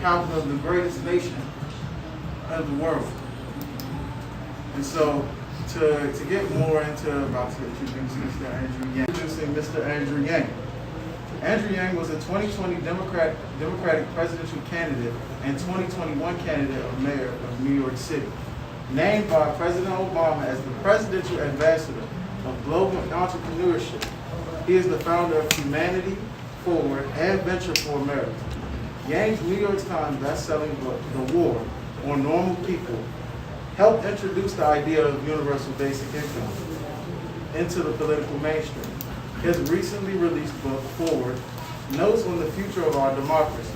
capital of the greatest nation of the world. And so, to get more into about to introduce Mr. Andrew Yang. Introducing Mr. Andrew Yang. Andrew Yang was a 2020 Democratic presidential candidate and 2021 candidate of mayor of New York City, named by President Obama as the presidential ambassador of global entrepreneurship. He is the founder of Humanity Forward and Venture for America. Yang's New York Times best-selling book, The War on Normal People, helped introduce the idea of universal basic income into the political mainstream. His recently released book, Forward, Notes on the Future of Our Democracy,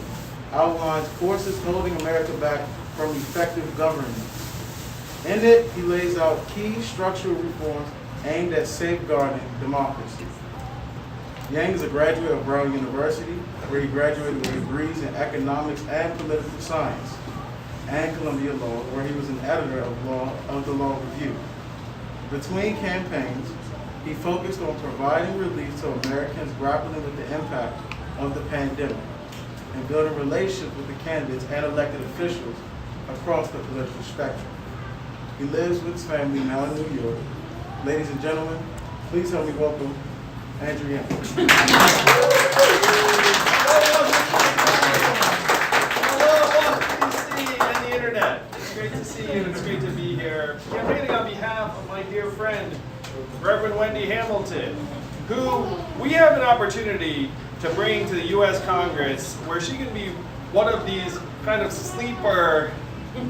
outlines forces holding America back from effective governance. In it, he lays out key structural reforms aimed at safeguarding democracy. Yang is a graduate of Brown University, where he graduated with degrees in economics and political science, and Columbia Law, where he was an editor of the Law Review. Between campaigns, he focused on providing relief to Americans grappling with the impact of the pandemic and building relationships with the candidates and elected officials across the political spectrum. He lives with his family now in New York. Ladies and gentlemen, please help me welcome Andrew Yang. It's great to see you. It's great to be here. Campaigning on behalf of my dear friend, Reverend Wendy Hamilton, who we have an opportunity to bring to the U.S. Congress, where she can be one of these kind of sleeper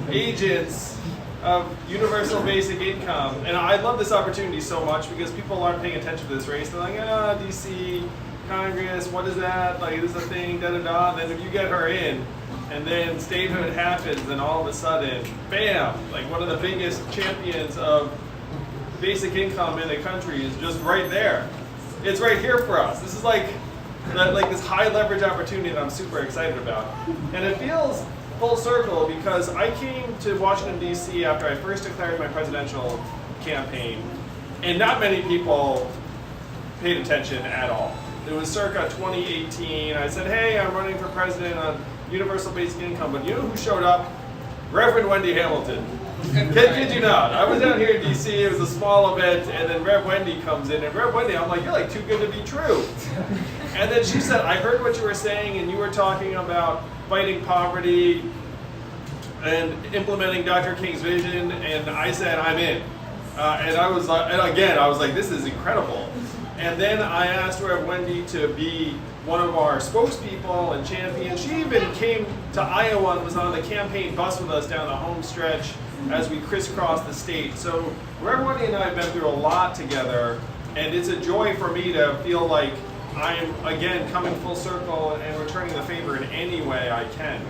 agents of universal basic income. And I love this opportunity so much because people aren't paying attention to this race. They're like, D.C., Congress, what is that? Like, this is a thing, da-da-da. And then if you get her in, and then statehood happens, and all of a sudden, bam, like one of the biggest champions of basic income in the country is just right there. It's right here for us. This is like this high leverage opportunity that I'm super excited about. And it feels full circle because I came to Washington, D.C. after I first declared my presidential campaign, and not many people paid attention at all. It was circa 2018. I said, hey, I'm running for president on universal basic income, but you know who showed up? Reverend Wendy Hamilton. Kid you not. I was down here in DC, it was a small event, and then Rev Wendy comes in, and Rev Wendy, I'm like, you're like too good to be true. And then she said, I heard what you were saying, and you were talking about fighting poverty and implementing Dr. King's vision, and I said, I'm in. And again, I was like, this is incredible. And then I asked Rev Wendy to be one of our spokespeople and champions. She even came to Iowa and was on the campaign bus with us down the home stretch as we crisscrossed the state. So Rev Wendy and I have been through a lot together, and it's a joy for me to feel like I'm, again, coming full circle and returning the favor in any way I can.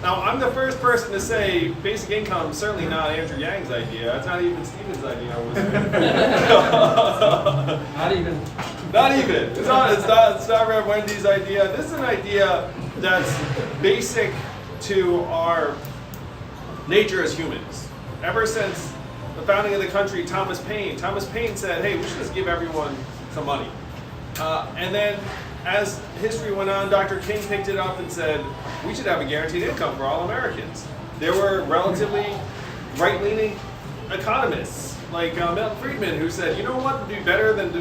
Now, I'm the first person to say basic income is certainly not Andrew Yang's idea. It's not even Stephen's idea. Not even. Not even. It's not Rev Wendy's idea. This is an idea that's basic to our nature as humans. Ever since the founding of the country, Thomas Paine said, hey, we should just give everyone some money. And then as history went on, Dr. King picked it up and said, we should have a guaranteed income for all Americans. There were relatively right-leaning economists like Milton Friedman who said, you know what would be better than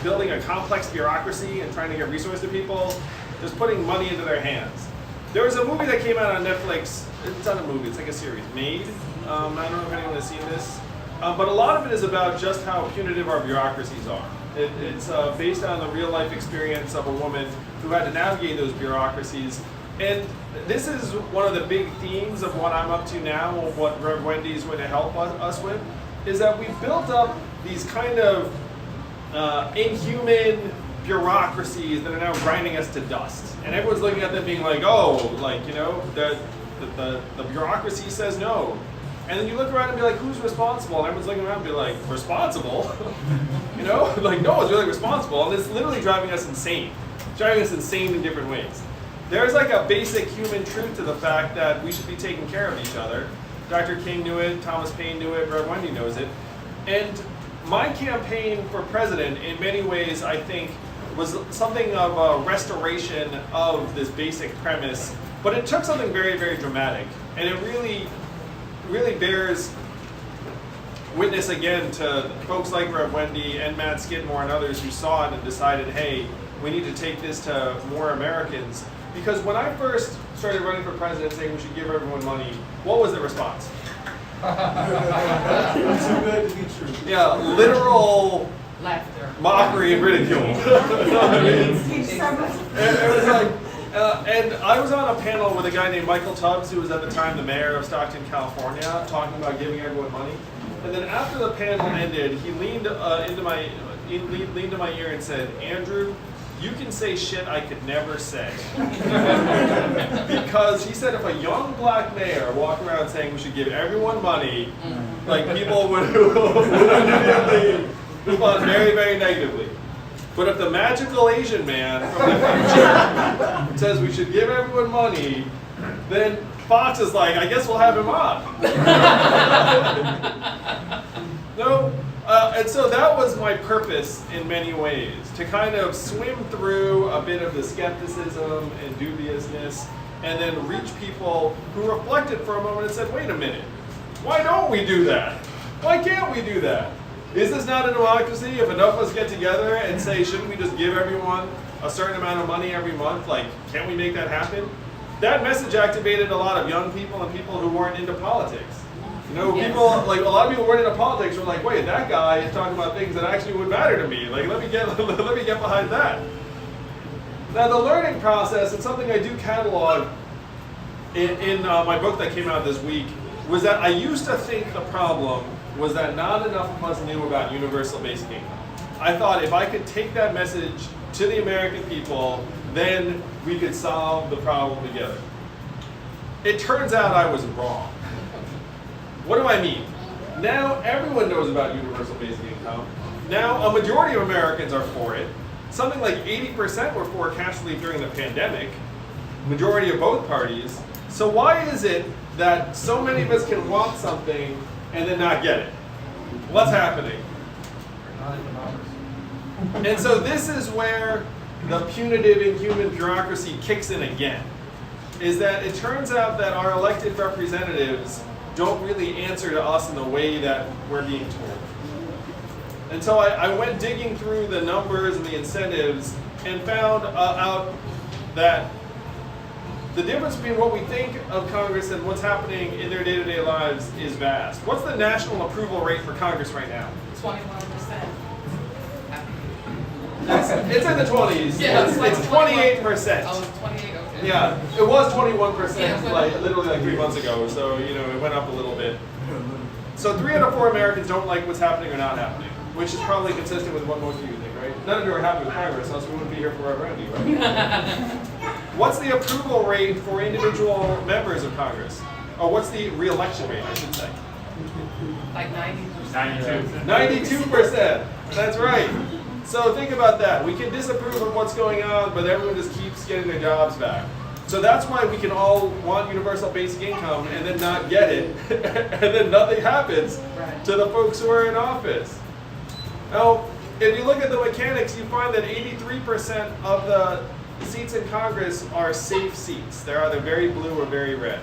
building a complex bureaucracy and trying to get resources to people? Just putting money into their hands. There was a movie that came out on Netflix. It's not a movie, it's like a series, Made. I don't know if anyone has seen this. But a lot of it is about just how punitive our bureaucracies are. It's based on the real life experience of a woman who had to navigate those bureaucracies. And this is one of the big themes of what I'm up to now, what Rev Wendy is going to help us with, is that we've built up these kind of inhuman bureaucracies that are now grinding us to dust. And everyone's looking at them being like, oh, like, you know, the bureaucracy says no. And then you look around and be like, who's responsible? And everyone's looking around and be like, responsible? You know, like no one's really responsible. And it's literally driving us insane. It's driving us insane in different ways. There's like a basic human truth to the fact that we should be taking care of each other. Dr. King knew it, Thomas Paine knew it, Rev Wendy knows it. And my campaign for president, in many ways, I think, was something of a restoration of this basic premise, but it took something very, very dramatic, and it really bears witness again to folks like Rev Wendy and Matt Skidmore and others who saw it and decided, hey, we need to take this to more Americans. Because when I first started running for president saying we should give everyone money, what was the response? It's too good to be true. Yeah, literal laughter, mockery and ridicule. You know what I mean? And it was like, and I was on a panel with a guy named Michael Tubbs, who was at the time the mayor of Stockton, California, talking about giving everyone money. And then after the panel ended, he leaned into my ear and said, "Andrew, you can say shit I could never say." Because he said if a young black mayor walked around saying we should give everyone money, like people would immediately respond very, very negatively. But if the magical Asian man from the future says we should give everyone money, then Fox is like, I guess we'll have him on. No, and so that was my purpose in many ways, to kind of swim through a bit of the skepticism and dubiousness, and then reach people who reflected for a moment and said, wait a minute, why don't we do that? Why can't we do that? Is this not a democracy if enough of us get together and say, shouldn't we just give everyone a certain amount of money every month? Like, can't we make that happen? That message activated a lot of young people and people who weren't into politics. You know, Yes. people, like a lot of people who weren't into politics were like, wait, that guy is talking about things that actually would matter to me. Like, let me get behind that. Now, the learning process, and something I do catalog in my book that came out this week, was that I used to think the problem was that not enough of us knew about universal basic income. I thought if I could take that message to the American people, then we could solve the problem together. It turns out I was wrong. What do I mean? Now everyone knows about universal basic income. Now a majority of Americans are for it. Something like 80% were for cash relief during the pandemic. Majority of both parties. So why is it that so many of us can want something and then not get it? What's happening? And so this is where the punitive inhuman bureaucracy kicks in again. Is that it turns out that our elected representatives don't really answer to us in the way that we're being told. And so I went digging through the numbers and the incentives and found out that the difference between what we think of Congress and what's happening in their day-to-day lives is vast. What's the national approval rate for Congress right now? 21%. It's in the 20s. Yeah, it's like 28%. Oh, it's 28, okay. Yeah, it was 21% Yeah, like literally like 3 months ago, so you know it went up a little bit. So 3 out of 4 Americans don't like what's happening or not happening, which is probably consistent with what most of you think, right? None of you are happy with Congress, else we wouldn't be here forever, right? What's the approval rate for individual members of Congress? Or what's the re-election rate, I should say? Like 90%. 92%. That's right. So think about that. We can disapprove of what's going on, but everyone just keeps getting their jobs back. So that's why we can all want universal basic income and then not get it, and then nothing happens to the folks who are in office. Now, if you look at the mechanics, you find that 83% of the seats in Congress are safe seats. They're either very blue or very red.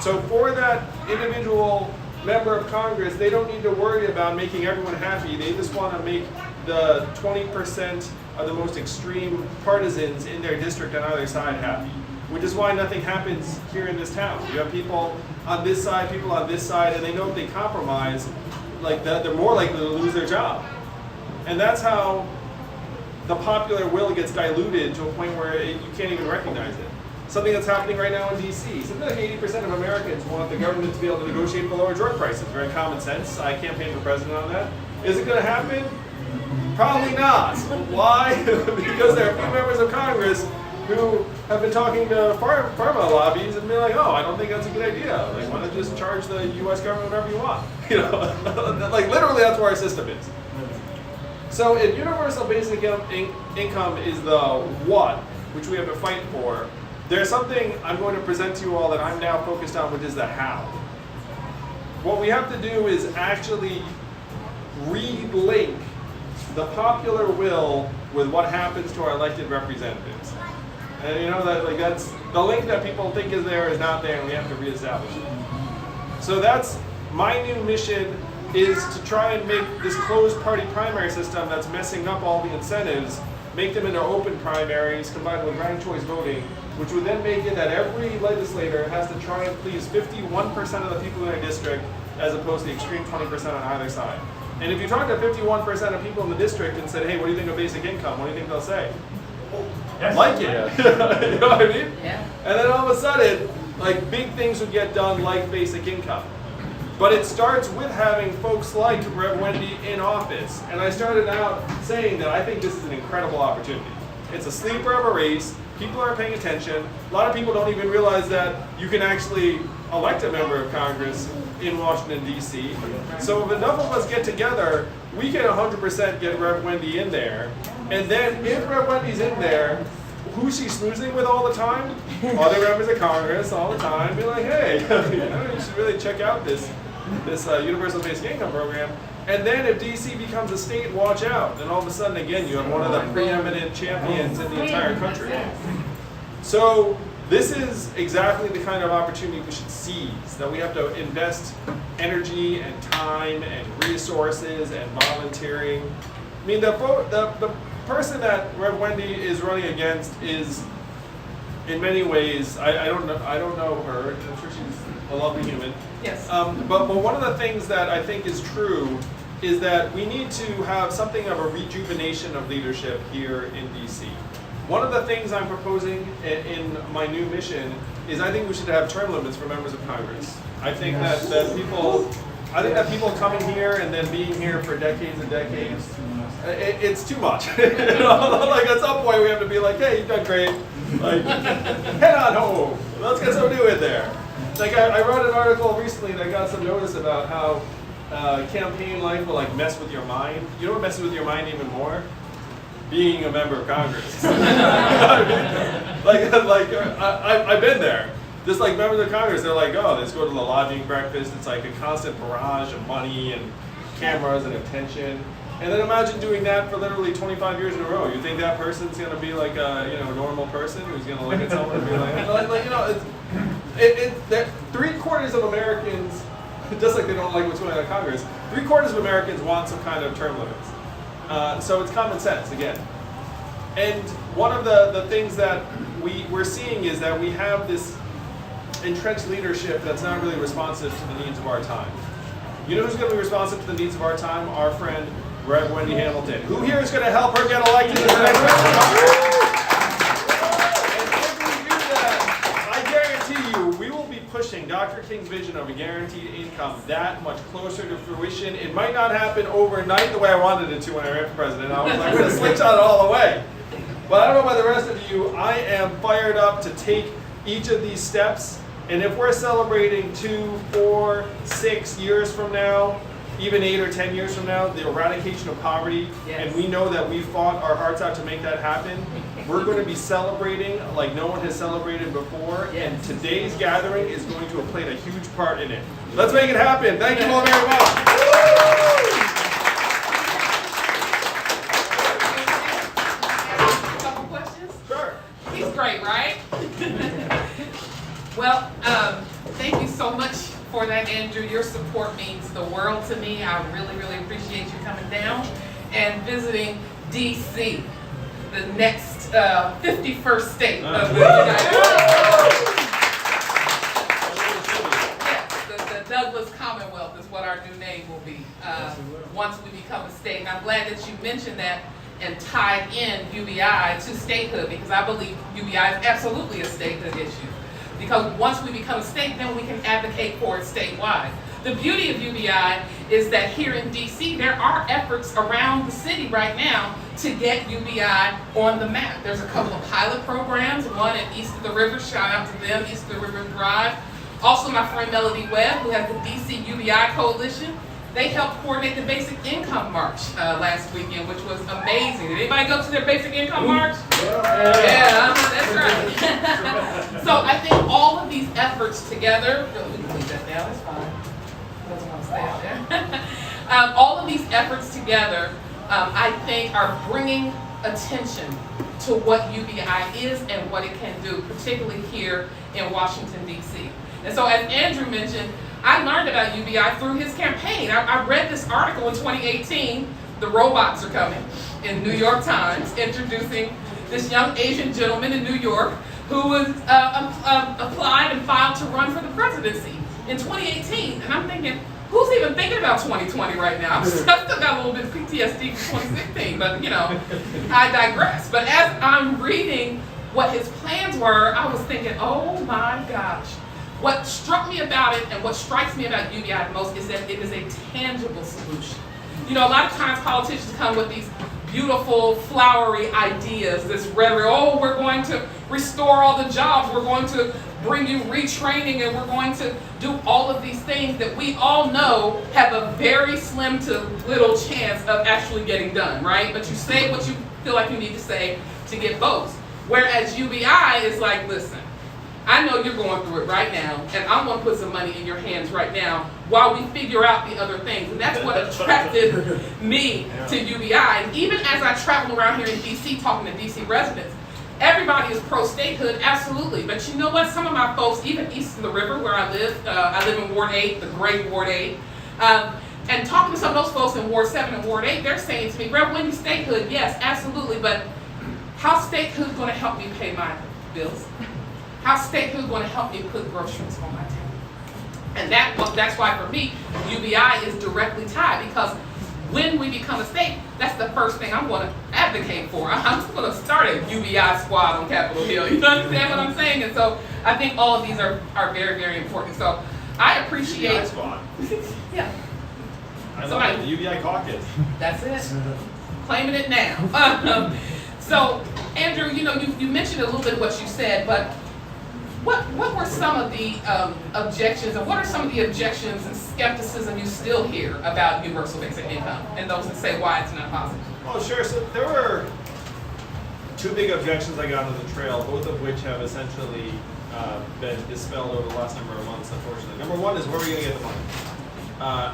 So for that individual member of Congress, they don't need to worry about making everyone happy. They just want to make the 20% of the most extreme partisans in their district on either side happy, which is why nothing happens here in this town. You have people on this side, people on this side, and they know if they compromise, like that, they're more likely to lose their job. And that's how the popular will gets diluted to a point where you can't even recognize it. Something that's happening right now in DC. Something like 80% of Americans want the government to be able to negotiate for lower drug prices. Very common sense. I campaigned for president on that. Is it going to happen? Probably not. Why? Because there are a few members of Congress who have been talking to pharma lobbies and been like, oh, I don't think that's a good idea. Like, why don't you just charge the U.S. government whatever you want? You know, like literally that's where our system is. So if universal basic income is the what, which we have to fight for, there's something I'm going to present to you all that I'm now focused on, which is the how. What we have to do is actually relink the popular will with what happens to our elected representatives. And you know that like that's the link that people think is there is not there, and we have to reestablish it. So that's my new mission, is to try and make this closed party primary system that's messing up all the incentives, make them into open primaries combined with ranked choice voting, which would then make it that every legislator has to try and please 51% of the people in their district as opposed to the extreme 20% on either side. And if you talk to 51% of people in the district and said, hey, what do you think of basic income? What do you think they'll say? Yes. Like it. You know what I mean? Yeah. And then all of a sudden, like big things would get done like basic income. But it starts with having folks like Reverend Wendy in office. And I started out saying that I think this is an incredible opportunity. It's a sleeper of a race. People aren't paying attention. A lot of people don't even realize that you can actually elect a member of Congress in Washington, D.C. So if enough of us get together, we can 100% get Rev Wendy in there. And then if Rev Wendy's in there, who's she snoozing with all the time? Other members of Congress all the time. Be like, hey, you should really check out this universal basic income program. And then if D.C. becomes a state, watch out. And all of a sudden, again, you have one of the preeminent champions in the entire country. So this is exactly the kind of opportunity we should seize, that we have to invest energy and time and resources and volunteering. I mean, the person that Rev Wendy is running against is, in many ways, I don't know her. I'm sure she's a lovely human. Yes. But one of the things that I think is true is that we need to have something of a rejuvenation of leadership here in DC. One of the things I'm proposing in my new mission is I think we should have term limits for members of Congress. I think that people coming here and then being here for decades and decades, it's too much. You know? Like at some point we have to be like, hey, you've done great. Like, head on home. Let's get some new in there. Like I wrote an article recently that got some notice about how campaign life will like mess with your mind. You know what messes with your mind even more? Being a member of Congress. You know what I mean? I've been there. Just like members of Congress, they're like, oh, let's go to the lodging breakfast. It's like a constant barrage of money and cameras and attention. And then imagine doing that for literally 25 years in a row. You think that person's going to be like a normal person who's going to look at someone and be like, 3/4 of Americans, just like they don't like what's going on in Congress, 3/4 of Americans want some kind of term limits. So it's common sense again. And one of the things that we're seeing is that we have this entrenched leadership that's not really responsive to the needs of our time. You know who's going to be responsive to the needs of our time? Our friend, Reverend Wendy Hamilton. Who here is going to help her get elected as the next president? And if we do that, I guarantee you, we will be pushing Dr. King's vision of a guaranteed income that much closer to fruition. It might not happen overnight the way I wanted it to when I ran for president. I was like, we're going to slingshot it all the way. But I don't know about the rest of you, I am fired up to take each of these steps. And if we're celebrating 2, 4, 6 years from now, even 8 or 10 years from now, the eradication of poverty, and we know that we fought our hearts out to make that happen, we're going to be celebrating like no one has celebrated before, and today's gathering is going to have played a huge part in it. Let's make it happen. Thank you all very much. A couple questions? Sure. He's great, right? Well, thank you so much for that, Andrew. Your support means the world to me. I really, really appreciate you coming down and visiting D.C., the next 51st state of the United States. Yes, the Douglas Commonwealth is what our new name will be once we become a state. And I'm glad that you mentioned that and tied in UBI to statehood, because I believe UBI is absolutely a statehood issue. Because once we become a state, then we can advocate for it statewide. The beauty of UBI is that here in DC, there are efforts around the city right now to get UBI on the map. There's a couple of pilot programs, one at East of the River, shout out to them, East of the River Drive. Also my friend Melody Webb, who has the DC UBI Coalition. They helped coordinate the Basic Income March last weekend, which was amazing. Did anybody go to their Basic Income March? Yeah, that's right. So I think all of these efforts together, we can leave that down, it's fine. Doesn't want to stay out there. All of these efforts together, I think, are bringing attention to what UBI is and what it can do, particularly here in Washington, D.C. And so as Andrew mentioned, I learned about UBI through his campaign. I read this article in 2018, The Robots Are Coming, in New York Times, introducing this young Asian gentleman in New York who was applied and filed to run for the presidency in 2018. And I'm thinking, who's even thinking about 2020 right now? I've still got a little bit of PTSD from 2016, but you know, I digress. But as I'm reading what his plans were, I was thinking, oh my gosh. What struck me about it and what strikes me about UBI the most is that it is a tangible solution. You know, a lot of times politicians come with these beautiful, flowery ideas, this rhetoric, oh, we're going to restore all the jobs, we're going to bring you retraining, and we're going to do all of these things that we all know have a very slim to little chance of actually getting done, right? But you say what you feel like you need to say to get votes. Whereas UBI is like, listen, I know you're going through it right now, and I'm going to put some money in your hands right now while we figure out the other things. And that's what attracted me to UBI. And even as I travel around here in DC talking to DC residents, everybody is pro-statehood, absolutely. But you know what? Some of my folks, even east of the river where I live in Ward 8, the great Ward 8, and talking to some of those folks in Ward 7 and Ward 8, they're saying to me, Reverend Wendy, statehood, yes, absolutely, but how's statehood going to help me pay my bills? How's statehood going to help me put groceries on my table? And that's why for me, UBI is directly tied, because when we become a state, that's the first thing I'm going to advocate for. I'm going to start a UBI squad on Capitol Hill. You understand what I'm saying? And so I think all of these are very, very important. So I appreciate... UBI squad. Yeah. I love it, the UBI caucus. That's it. Claiming it now. So, Andrew, you know, you mentioned a little bit of what you said, but what were some of the objections, and what are some of the objections and skepticism you still hear about universal basic income, and those that say why it's not possible? Oh, sure. So there were two big objections I got on the trail, both of which have essentially been dispelled over the last number of months, unfortunately. Number one is, where are we going to get the money?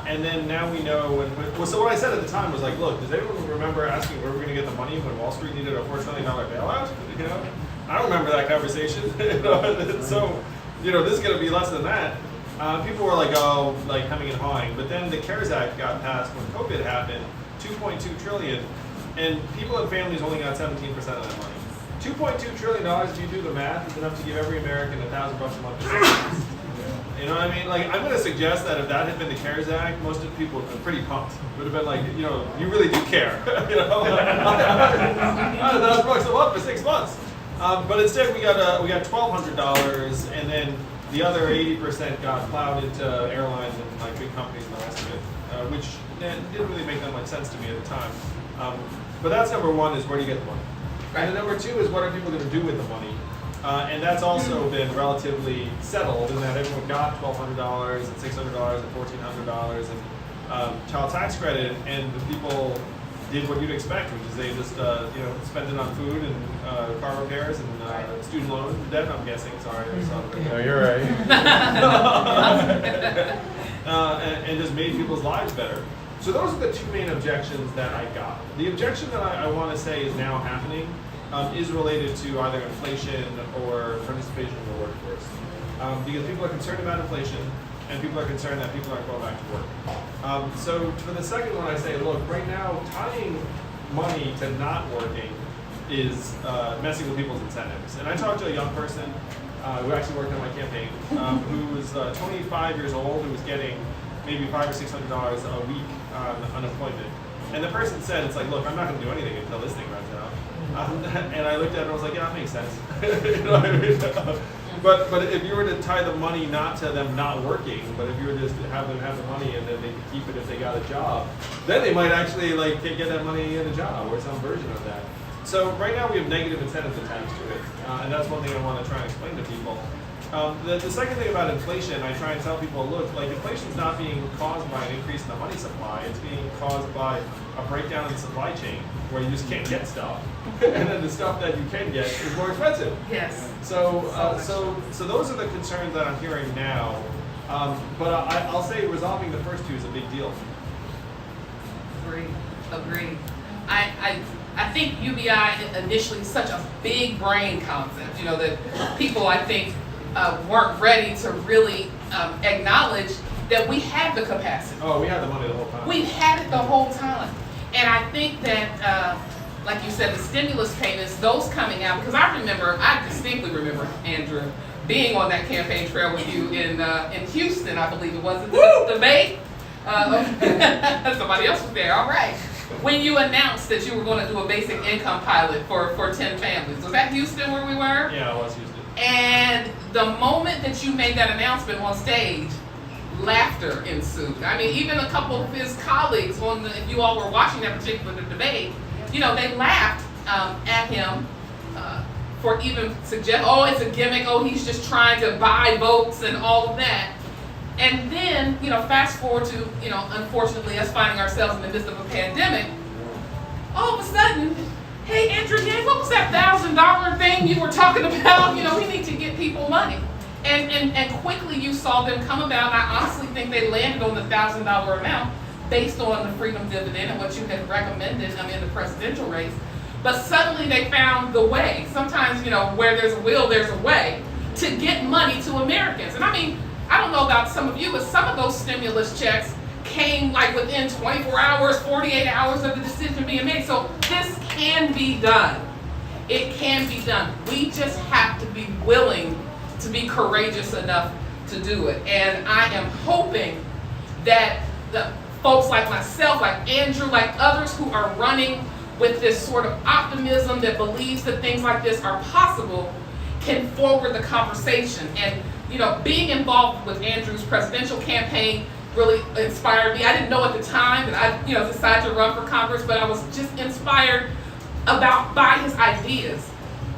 And then now we know, so what I said at the time was like, look, does anyone remember asking where we're going to get the money when Wall Street needed a $4 trillion bailout? You know, I don't remember that conversation. So, you know, this is going to be less than that. People were like, oh, like hemming and hawing. But then the CARES Act got passed when COVID happened, $2.2 trillion, and people and families only got 17% of that money. $2.2 trillion, if you do the math, is enough to give every American $1,000 a month. You know what I mean? Like, I'm going to suggest that if that had been the CARES Act, most of the people would have been pretty pumped. Would have been like, you know, you really do care. You know, $1,000 a month for 6 months. But instead, we got $1,200, and then the other 80% got plowed into airlines and like big companies and the rest of it, which didn't really make that much sense to me at the time. But that's number one: is where do you get the money? Right. And then number two is, what are people going to do with the money? And that's also been relatively settled in that everyone got $1,200 and $600 and $1,400 and child tax credit, and the people did what you'd expect, which is they just you know, spent it on food and car repairs and student loan debt. I'm guessing. Sorry, I saw it. No, you're right. And just made people's lives better. So those are the two main objections that I got. The objection that I want to say is now happening is related to either inflation or participation in the workforce. Because people are concerned about inflation, and people are concerned that people aren't going back to work. So for the second one, I say, look, right now, tying money to not working is messing with people's incentives. And I talked to a young person who actually worked on my campaign, who was 25 years old, who was getting maybe $500 or $600 a week on unemployment. And the person said, it's like, look, I'm not going to do anything until this thing runs out. And I looked at it and I was like, yeah, that makes sense. You know what I mean? But if you were to tie the money not to them not working, but if you were just to have them have the money and then they could keep it if they got a job, then they might actually like get that money in a job or some version of that. So right now we have negative incentives attached to it, and that's one thing I want to try and explain to people. The second thing about inflation, I try and tell people, look, like inflation's not being caused by an increase in the money supply, it's being caused by a breakdown in the supply chain where you just can't get stuff, and then the stuff that you can get is more expensive. Yes. So those are the concerns that I'm hearing now, but I'll say resolving the first two is a big deal. Agreed. I think UBI initially is such a big brain concept, you know, that people, I think, weren't ready to really acknowledge that we had the capacity. Oh, we had the money the whole time. We had it the whole time. And I think that, like you said, the stimulus payments, those coming out, because I distinctly remember, Andrew, being on that campaign trail with you in Houston, I believe it was, at the debate. Somebody else was there, all right. When you announced that you were going to do a basic income pilot for 10 families. Was that Houston where we were? Yeah, it was Houston. And the moment that you made that announcement on stage, laughter ensued. I mean, even a couple of his colleagues, if you all were watching that particular debate, you know, they laughed at him for even suggest, oh, it's a gimmick, oh, he's just trying to buy votes and all of that. And then, you know, fast forward to, you know, unfortunately us finding ourselves in the midst of a pandemic, all of a sudden, hey, Andrew Yang, what was that $1,000 thing you were talking about? You know, we need to get people money. And quickly you saw them come about, and I honestly think they landed on the $1,000 amount based on the freedom dividend and what you had recommended in the presidential race. But suddenly they found the way. Sometimes, you know, where there's a will, there's a way to get money to Americans. And I mean, I don't know about some of you, but some of those stimulus checks came like within 24 hours, 48 hours of the decision being made. So this can be done. It can be done. We just have to be willing to be courageous enough to do it. And I am hoping that the folks like myself, like Andrew, like others who are running with this sort of optimism that believes that things like this are possible can forward the conversation. And, you know, being involved with Andrew's presidential campaign really inspired me. I didn't know at the time that I, you know, decided to run for Congress, but I was just inspired by his ideas.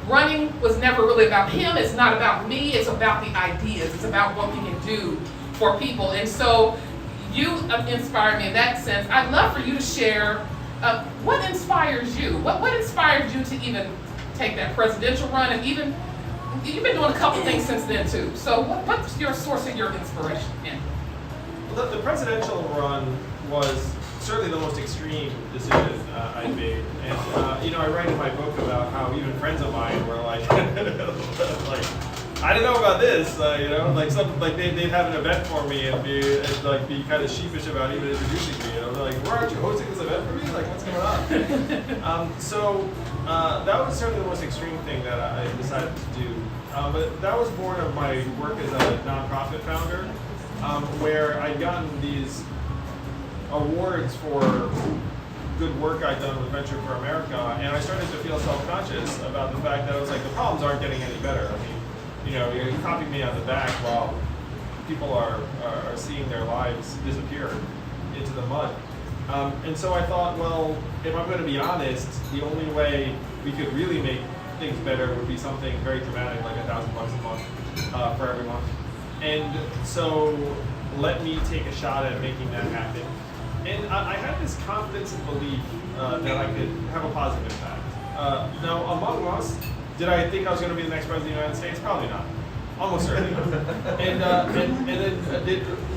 Running was never really about him. It's not about me. It's about the ideas. It's about what we can do for people. And so you inspired me in that sense. I'd love for you to share what inspires you. What inspired you to even take that presidential run, and even you've been doing a couple things since then too. So what's your source of your inspiration? Yeah. Well, the presidential run was certainly the most extreme decision I made, and you know, I write in my book about how even friends of mine were like, like, I don't know about this, you know, like they'd have an event for me and be kind of sheepish about even introducing me, you know, they're like, why aren't you hosting this event for me? Like, what's going on? So that was certainly the most extreme thing that I decided to do, but that was born of my work as a nonprofit founder, where I'd gotten these awards for good work I'd done with Venture for America, and I started to feel self-conscious about the fact that I was like, the problems aren't getting any better. I mean, you know, you're clapping me on the back while people are seeing their lives disappear into the mud. And so I thought, well, if I'm going to be honest, the only way we could really make things better would be something very dramatic, like $1,000 a month for everyone. And so let me take a shot at making that happen. And I had this confidence and belief that I could have a positive impact. Now, among us, did I think I was going to be the next president of the United States? Probably not. Almost certainly not. And then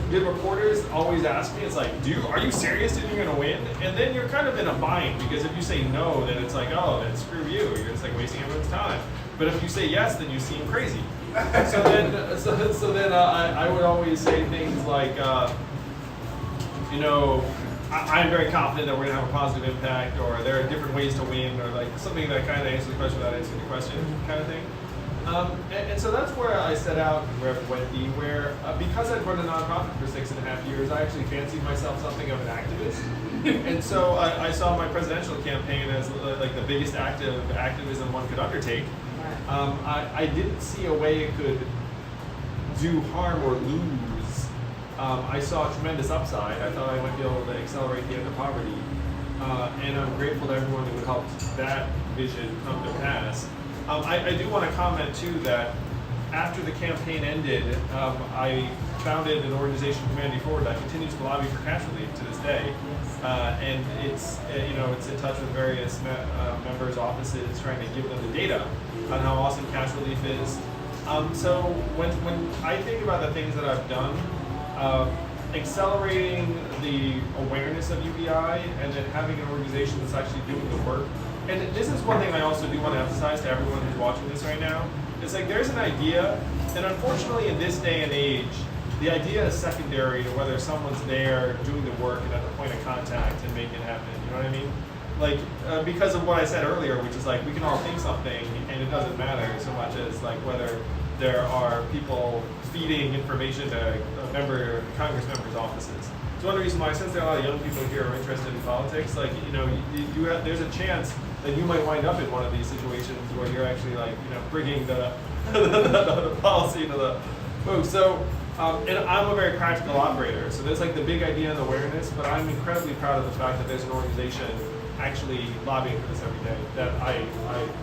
did reporters always ask me, it's like, are you serious that you're going to win? And then you're kind of in a bind, because if you say no, then it's like, oh, then screw you. You're just like wasting everyone's time. But if you say yes, then you seem crazy. So then I would always say things like, you know, I'm very confident that we're going to have a positive impact, or there are different ways to win, or like something that kind of answers the question without answering the question kind of thing. And so that's where I set out Reverend Wendy, where because I'd run a nonprofit for 6.5 years, I actually fancied myself something of an activist. And so I saw my presidential campaign as like the biggest act of activism one could undertake. I didn't see a way it could do harm or lose. I saw a tremendous upside. I thought I might be able to accelerate the end of poverty. And I'm grateful to everyone who helped that vision come to pass. I do want to comment too that after the campaign ended, I founded an organization, Humanity Forward, that continues to lobby for cash relief to this day. And it's it's in touch with various members' offices, trying to give them the data on how awesome cash relief is. So when I think about the things that I've done, accelerating the awareness of UBI and then having an organization that's actually doing the work and this is one thing I also do want to emphasize to everyone who's watching this right now. It's like there's an idea, and unfortunately in this day and age, the idea is secondary to whether someone's there doing the work and at the point of contact and make it happen. You know what I mean? Like, because of what I said earlier, which is like we can all think something and it doesn't matter so much as like whether there are people feeding information to Congress members' offices. It's one reason why, since there are a lot of young people here who are interested in politics, like, you know, there's a chance that you might wind up in one of these situations where you're actually like, you know, bringing the policy to the folks. So, and I'm a very practical operator, so there's like the big idea and awareness, but I'm incredibly proud of the fact that there's an organization actually lobbying for this every day that I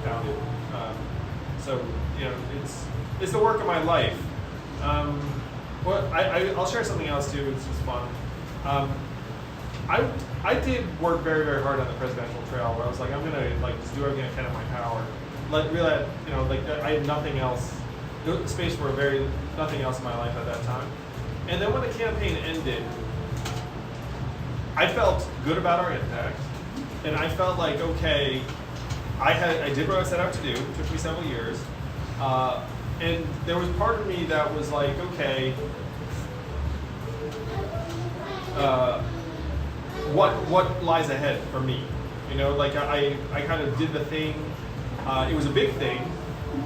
founded. So, you know, it's the work of my life. Well, I'll share something else too. It's just fun. I did work very, very hard on the presidential trail, where I was like, I'm gonna like just do everything I can in my power. Really, you know, like I had nothing else, space for nothing else in my life at that time. And then when the campaign ended, I felt good about our impact, and I felt like, okay, I did what I set out to do. It took me several years. And there was part of me that was like, okay, what lies ahead for me? You know, like I kind of did the thing. It was a big thing.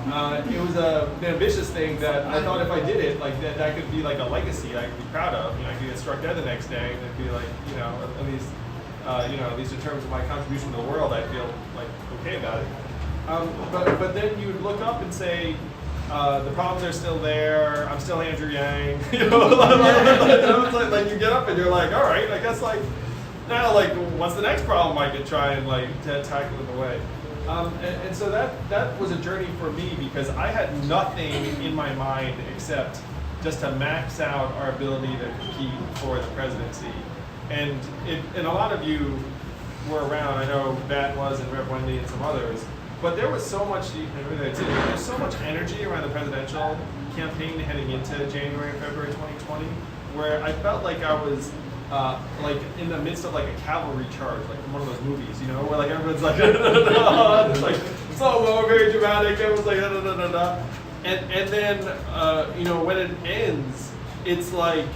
It was an ambitious thing that I thought if I did it, like that could be like a legacy I could be proud of. You know, I could get struck dead the next day, and it'd be like, you know, at least, you know, at least in terms of my contribution to the world, I feel like okay about it. But then you would look up and say, the problems are still there. I'm still Andrew Yang. You know, like you get up and you're like, all right, I guess like now like what's the next problem I could try and like tackle in the way. And so that was a journey for me, because I had nothing in my mind except just to max out our ability to compete for the presidency. And a lot of you were around. I know Matt was, and Reverend Wendy, and some others. But there was so much, there's so much energy around the presidential campaign heading into January and February 2020, where I felt like I was like in the midst of like a cavalry charge, like from one of those movies, you know, where like everyone's like, it's like slow-mo, very dramatic, everyone's like, and then, you know, when it ends, it's like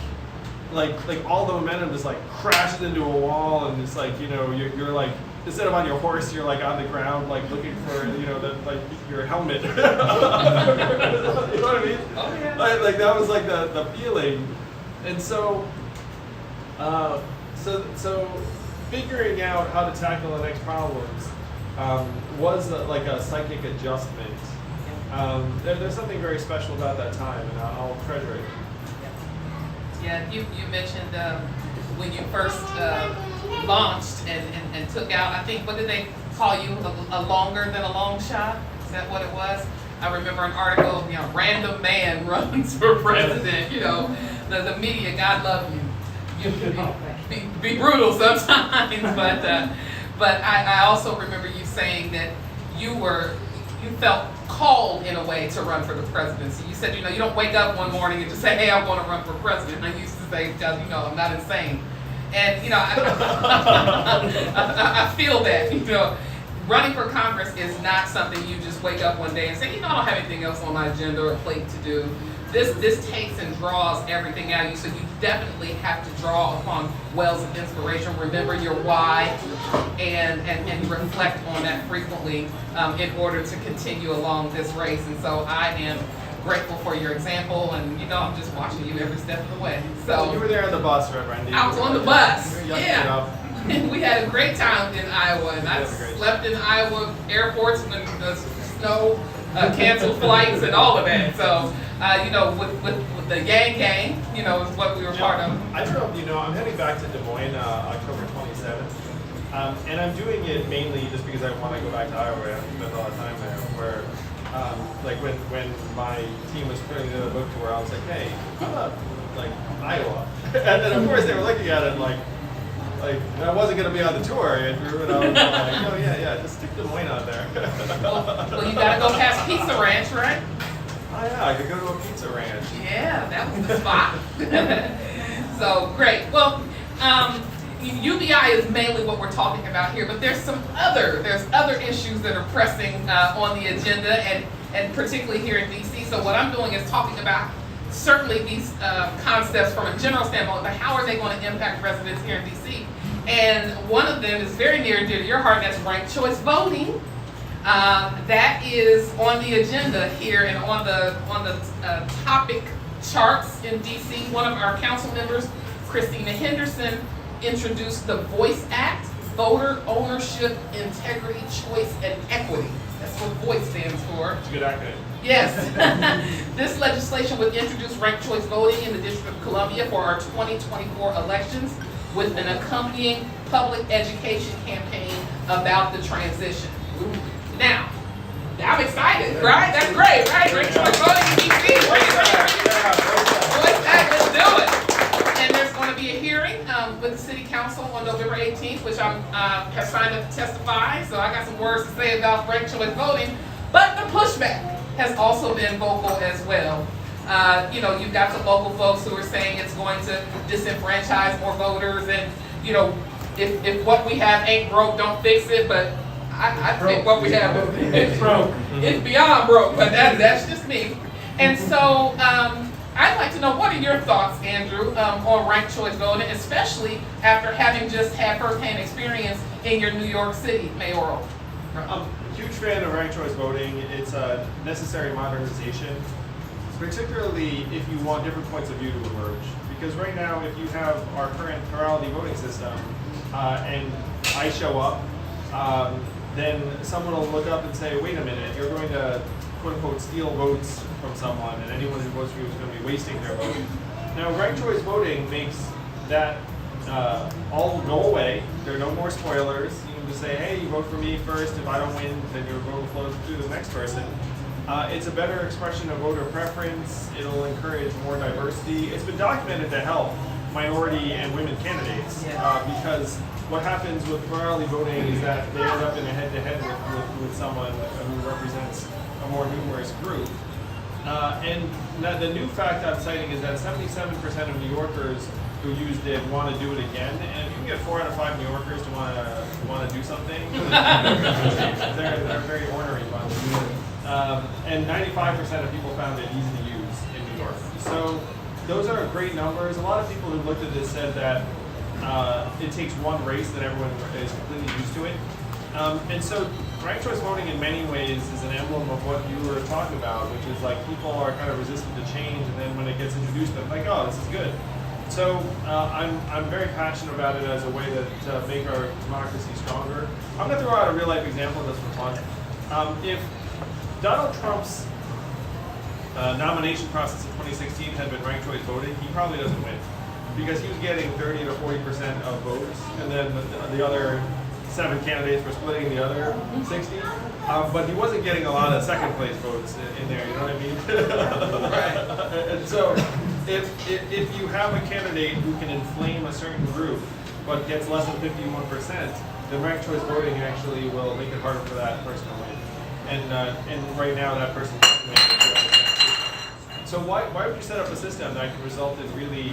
all the momentum just like crashes into a wall, and it's like, you know, you're like, instead of on your horse, you're like on the ground, like looking for, you know, like your helmet. You know what I mean? Oh, yeah. Like that was like the feeling, and so figuring out how to tackle the next problems was like a psychic adjustment. There's something very special about that time, and I'll treasure it. Yeah, you mentioned when you first launched and took out, I think, what did they call you, a longer than a long shot? Is that what it was? I remember an article, you know, random man runs for president, you know, the media, God love you. You can be brutal sometimes, but I also remember you saying that you felt called in a way to run for the presidency. You said, you know, you don't wake up one morning and just say, hey, I want to run for president. And I used to say, because, you know, I'm not insane. And, you know, I feel that, you know, running for Congress is not something you just wake up one day and say, you know, I don't have anything else on my agenda or plate to do. This takes and draws everything out of you, so you definitely have to draw upon wells of inspiration, remember your why, and reflect on that frequently in order to continue along this race. And so I am grateful for your example, and you know, I'm just watching you every step of the way. So you were there on the bus, Reverend. I was on the bus. Yeah. We had a great time in Iowa, and I slept in Iowa airports when the snow canceled flights and all of that. So, you know, with the Yang Gang, you know, is what we were part of. I drove, you know, I'm heading back to Des Moines October 27th. And I'm doing it mainly just because I want to go back to Iowa. I spent a lot of time there. Where, like when my team was putting together the book tour, I was like, hey, how about like Iowa? And then of course they were looking at it like I wasn't going to be on the tour, and I was like, oh yeah, just stick Des Moines on there. Well, you got to go past Pizza Ranch, right? Oh yeah, I could go to a pizza ranch. Yeah, that was the spot. So great. Well, UBI is mainly what we're talking about here, but there's other issues that are pressing on the agenda, and particularly here in DC. So what I'm doing is talking about certainly these concepts from a general standpoint, but how are they going to impact residents here in DC? And one of them is very near and dear to your heart, and that's ranked choice voting. That is on the agenda here and on the topic charts in DC. One of our council members, Christina Henderson, introduced the VOICE Act, Voter Ownership, Integrity, Choice, and Equity. That's what VOICE stands for. It's a good acronym. Yes. This legislation would introduce ranked choice voting in the District of Columbia for our 2024 elections, with an accompanying public education campaign about the transition. Now, I'm excited, right? That's great, right? Ranked choice voting in DC. Let's do it. And there's going to be a hearing with the City Council on November 18th, which I have signed up to testify. So I got some words to say about ranked choice voting. But the pushback has also been vocal as well. You've got some local folks who are saying it's going to disenfranchise more voters, and if what we have ain't broke, don't fix it. But I think what we have is broke. It's beyond broke, but that's just me. And so I'd like to know, what are your thoughts, Andrew, on ranked choice voting, especially after having just had firsthand experience in your New York City mayoral? I'm a huge fan of ranked choice voting. It's a necessary modernization, particularly if you want different points of view to emerge. Because right now, if you have our current plurality voting system, and I show up, then someone will look up and say, wait a minute, you're going to quote-unquote steal votes from someone, and anyone who votes for you is going to be wasting their vote. Now, ranked choice voting makes that all go away. There are no more spoilers. You can just say, hey, you vote for me first. If I don't win, then your vote flows through the next person. It's a better expression of voter preference. It'll encourage more diversity. It's been documented to help minority and women candidates, because what happens with plurality voting is that they end up in a head-to-head with someone who represents a more numerous group. And the new fact I'm citing is that 77% of New Yorkers who used it want to do it again. And if you can get 4 out of 5 New Yorkers to want to do something, they're a very ornery bunch. And 95% of people found it easy to use in New York. So those are great numbers. A lot of people who looked at this said that it takes one race that everyone is completely used to it. And so ranked choice voting in many ways is an emblem of what you were talking about, which is like people are kind of resistant to change, and then when it gets introduced, they're like, oh, this is good. So I'm very passionate about it as a way to make our democracy stronger. I'm going to throw out a real life example of this for fun. If Donald Trump's nomination process in 2016 had been ranked choice voting, he probably doesn't win, because he was getting 30 to 40% of votes, and then the other 7 candidates were splitting the other 60. But he wasn't getting a lot of second place votes in there, you know what I mean? Right. And so if you have a candidate who can inflame a certain group but gets less than 51%, then ranked choice voting actually will make it harder for that person to win. And right now that person can't win. So why would you set up a system that can result in really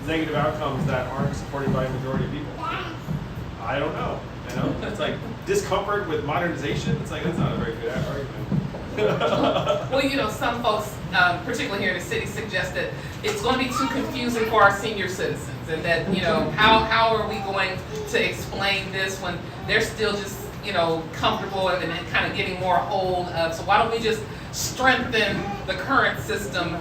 negative outcomes that aren't supported by a majority of people? I don't know. It's like discomfort with modernization. It's like, that's not a very good argument. Well, some folks, particularly here in the city, suggest that it's going to be too confusing for our senior citizens, and that how are we going to explain this when they're still just comfortable and kind of getting more hold of. So why don't we just strengthen the current system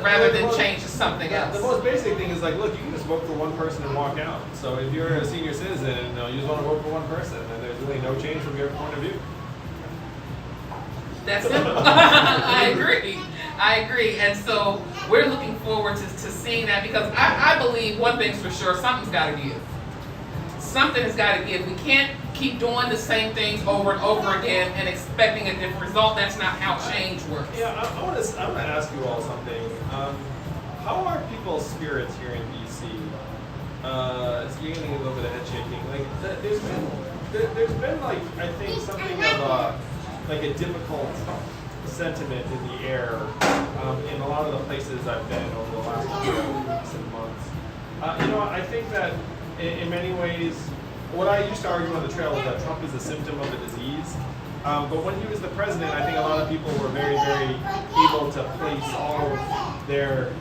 rather than change to something else? The most basic thing is like, look, you can just vote for one person and walk out. So if you're a senior citizen and you just want to vote for one person, then there's really no change from your point of view. That's it. I agree. And so we're looking forward to seeing that, because I believe one thing's for sure, something's got to give. Something has got to give. We can't keep doing the same things over and over again and expecting a different result. That's not how change works. Yeah, I want to ask you all something. How are people's spirits here in DC? It's getting a little bit of head shaking. Like, there's been like, I think, something of like a difficult sentiment in the air in a lot of the places I've been over the last few weeks and months. I think that in many ways, what I used to argue on the trail was that Trump is a symptom of a disease. But when he was the president, I think a lot of people were very, very able to place all of their,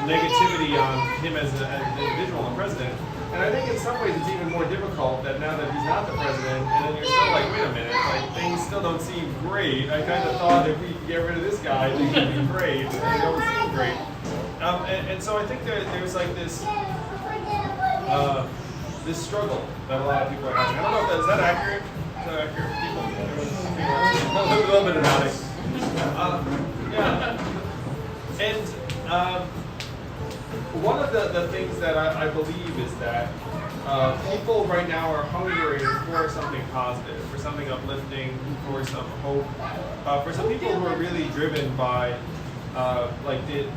negativity on him as an individual and president. And I think in some ways it's even more difficult that now that he's not the president, and then you're still like, wait a minute, like things still don't seem great. I kind of thought if we get rid of this guy, things would be great, and they don't seem great. And so I think there's like this this struggle that a lot of people are having. I don't know if is that accurate? Is that accurate? People a little bit dramatic. Yeah. And one of the things that I believe is that people right now are hungering for something positive, for something uplifting, for some hope, for some people who are really driven by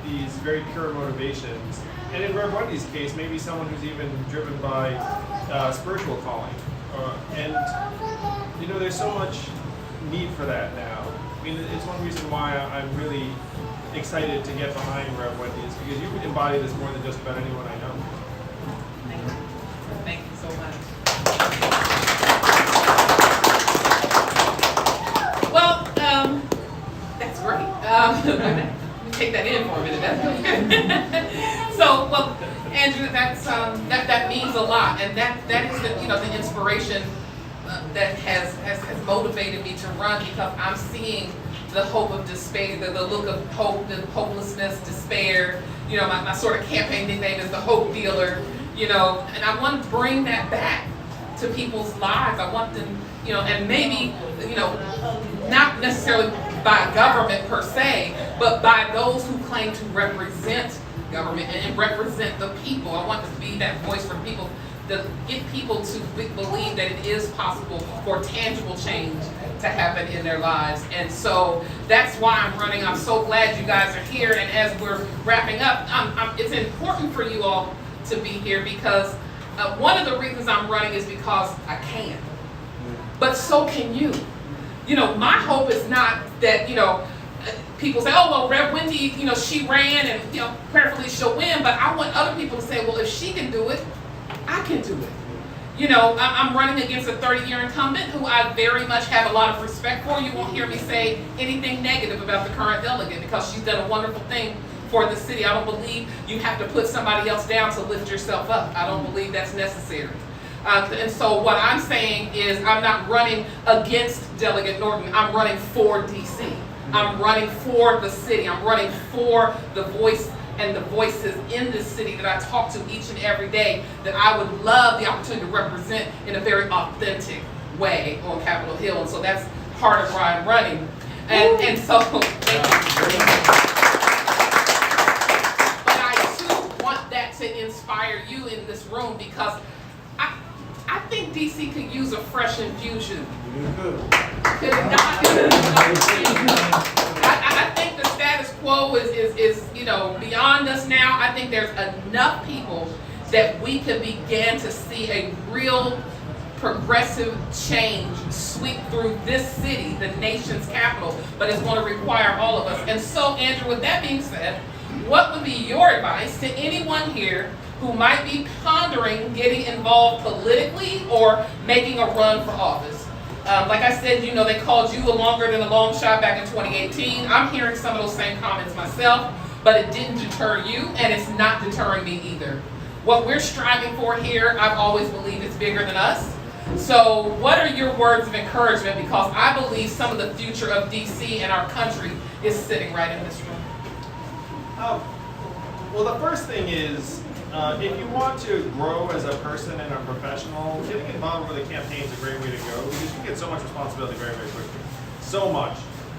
these very pure motivations. And in Reverend Wendy's case, maybe someone who's even driven by spiritual calling. And there's so much need for that now. I mean, it's one reason why I'm really excited to get behind Reverend Wendy, is because you embody this more than just about anyone I know. Thank you. Thank you so much. Well, that's great. Let me take that in for a minute. That's so, well, Andrew, that means a lot, and that is the inspiration that has motivated me to run, because I'm seeing the hope of despair, the look of hope, the hopelessness, despair. My sort of campaign nickname is the hope dealer, and I want to bring that back to people's lives. I want them, and maybe, not necessarily by government per se, but by those who claim to represent government and represent the people. I want to be that voice for people, to get people to believe that it is possible for tangible change to happen in their lives. And so that's why I'm running. I'm so glad you guys are here. And as we're wrapping up, it's important for you all to be here, because one of the reasons I'm running is because I can. But so can you. My hope is not that, people say, oh, well, Rev Wendy, she ran and, prayerfully she'll win. But I want other people to say, well, if she can do it, I can do it. I'm running against a 30-year incumbent who I very much have a lot of respect for. You won't hear me say anything negative about the current delegate, because she's done a wonderful thing for the city. I don't believe you have to put somebody else down to lift yourself up. I don't believe that's necessary. And so what I'm saying is, I'm not running against Delegate Norton. I'm running for DC. I'm running for the city. I'm running for the voice and the voices in this city that I talk to each and every day, that I would love the opportunity to represent in a very authentic way on Capitol Hill. And so that's part of why I'm running. And so, thank you. But I too want that to inspire you in this room, because I think DC could use a fresh infusion. Could it not? I think the status quo is beyond us now. I think there's enough people that we can begin to see a real progressive change sweep through this city, the nation's capital, but it's going to require all of us. And so, Andrew, with that being said, what would be your advice to anyone here who might be pondering getting involved politically or making a run for office? Like I said, they called you a longer than a long shot back in 2018. I'm hearing some of those same comments myself, but it didn't deter you, and it's not deterring me either. What we're striving for here, I've always believed, is bigger than us. So what are your words of encouragement? Because I believe some of the future of DC and our country is sitting right in this room. Well, the first thing is, if you want to grow as a person and a professional, getting involved with a campaign is a great way to go, because you get so much responsibility very, very quickly. So much.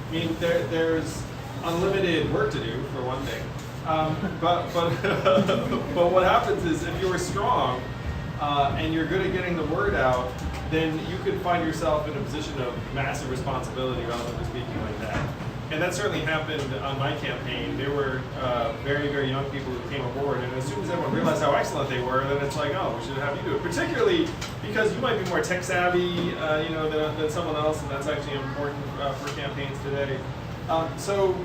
I mean, there's unlimited work to do, for one thing. But what happens is, if you're strong and you're good at getting the word out, then you could find yourself in a position of massive responsibility, relatively speaking, like that. And that certainly happened on my campaign. There were very, very young people who came aboard, and as soon as everyone realized how excellent they were, then it's like, oh, we should have you do it. Particularly because you might be more tech savvy, than someone else, and that's actually important for campaigns today. So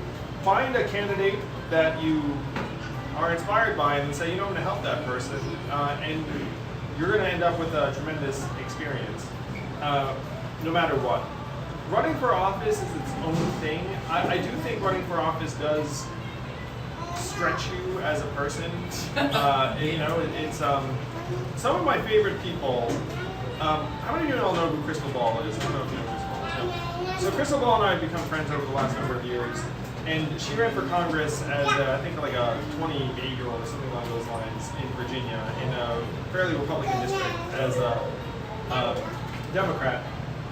find a candidate that you are inspired by and say, you know, I'm going to help that person, and you're going to end up with a tremendous experience, no matter what. Running for office is its own thing. I do think running for office does stretch you as a person. You know, it's some of my favorite people. How many of you all know who Crystal Ball is? I don't know if you know who Crystal Ball is. So Crystal Ball and I have become friends over the last number of years, and she ran for Congress as I think like a 28-year-old or something along those lines in Virginia in a fairly Republican district as a Democrat.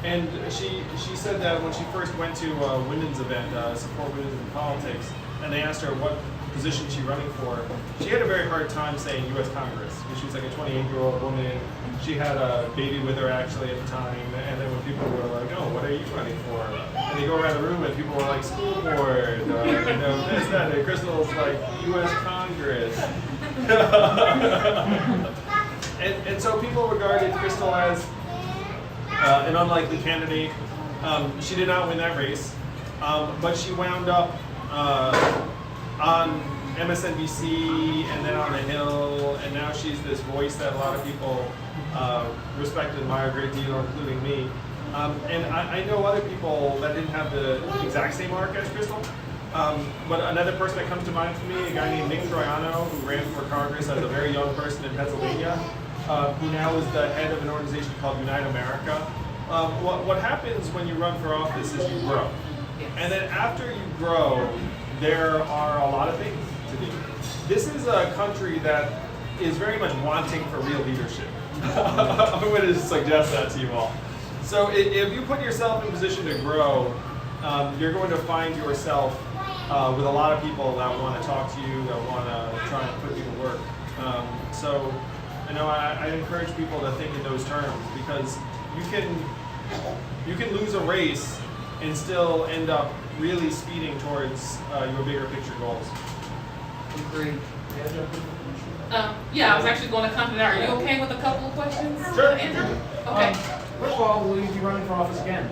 And she said that when she first went to a women's event, Support Women in Politics, and they asked her what position she's running for, she had a very hard time saying U.S. Congress. She was like a 28-year-old woman. She had a baby with her actually at the time. And then when people were like, "Oh, what are you running for?" and they go around the room and people were like, "School board," or you know, this, that. And Crystal's like, "U.S. Congress." and so people regarded Crystal as an unlikely candidate. She did not win that race, but she wound up on MSNBC and then on the Hill, and now she's this voice that a lot of people respect and admire a great deal, including me. And I know other people that didn't have the exact same arc as Crystal. But another person that comes to mind for me, a guy named Nick Troiano, who ran for Congress as a very young person in Pennsylvania, who now is the head of an organization called Unite America. What happens when you run for office is you grow. And then after you grow, there are a lot of things to do. This is a country that is very much wanting for real leadership. I'm going to suggest that to you all. So if you put yourself in position to grow, you're going to find yourself with a lot of people that want to talk to you, that want to try and put you to work. So, you know, I encourage people to think in those terms, because you can lose a race and still end up really speeding towards your bigger picture goals. Agreed. Yeah, I was actually going to come to that. Are you okay with a couple of questions? Sure. Andrew? Okay. First of all, will you be running for office again?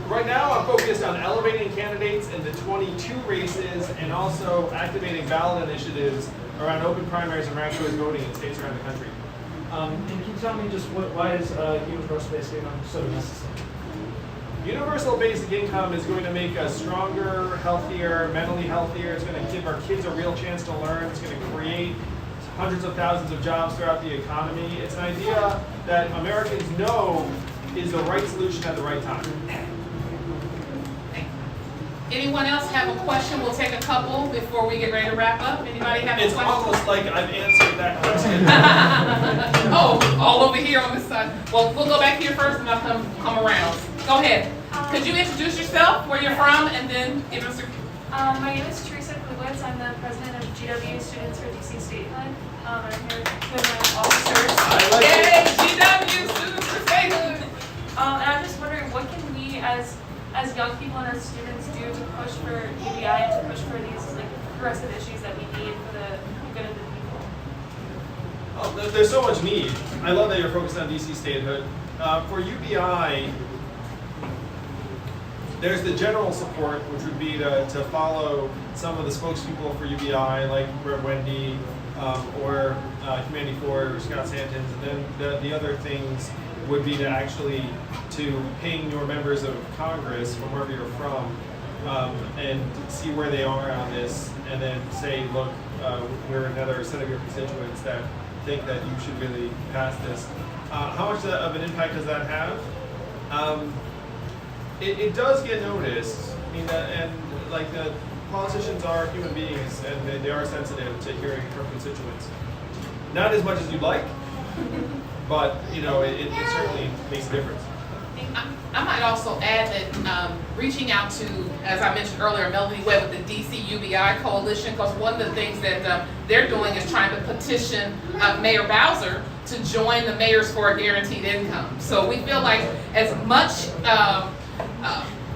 Right now, I'm focused on elevating candidates in the 22 races and also activating ballot initiatives around open primaries and ranked choice voting in states around the country. And can you tell me just why is universal basic income so necessary? Universal basic income is going to make us stronger, healthier, mentally healthier. It's going to give our kids a real chance to learn. It's going to create hundreds of thousands of jobs throughout the economy. It's an idea that Americans know is the right solution at the right time. Anyone else have a question? We'll take a couple before we get ready to wrap up. Anybody have a It's question? almost like I've answered that question. Oh, all over here on this side. Well, we'll go back here first and I'll come around. Go ahead. Could you introduce yourself, where you're from, and then give us your... My name is Teresa Kuglitz. I'm the president of GW Students for DC Statehood. I'm here with my officers. Yay, GW Students for Statehood! And I'm just wondering, what can we as young people and as students do to push for UBI and to push for these like progressive issues that we need for the good of the people? Oh, there's so much need. I love that you're focused on DC Statehood. For UBI, there's the general support, which would be to follow some of the spokespeople for UBI, like Reverend Wendy, or Humanity Ford, or Scott Santins, and then the other things would be to ping your members of Congress from wherever you're from, and see where they are on this, and then say, look, we're another set of your constituents that think that you should really pass this. How much of an impact does that have? It does get noticed. I mean, and like the politicians are human beings, and they are sensitive to hearing from constituents. Not as much as you'd like, but you know, it certainly makes a difference. I might also add that reaching out to, as I mentioned earlier, Melanie Webb with the DC UBI Coalition, because one of the things that they're doing is trying to petition Mayor Bowser to join the Mayors for a Guaranteed Income. So we feel like as much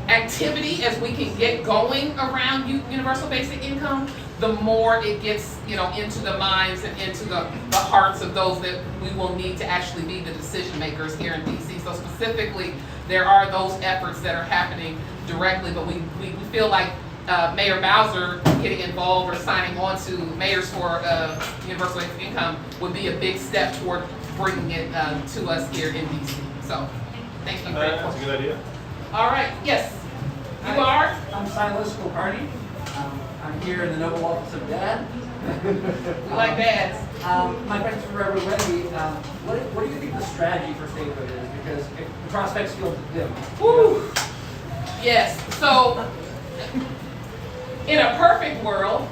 activity as we can get going around universal basic income, the more it gets, you know, into the minds and into the hearts of those that we will need to actually be the decision makers here in DC. So specifically, there are those efforts that are happening directly, but we feel like Mayor Bowser getting involved or signing on to Mayors for Universal Basic Income would be a big step toward bringing it to us here in DC. So, thank you for your That's a good idea. All right, yes. You are? I'm Silas Kopardi. I'm here in the Noble Office of Dad. We like dads. My question for Reverend Wendy, what do you think the strategy for statehood is? Because the prospects feel dim. Woo. Yes, so in a perfect world,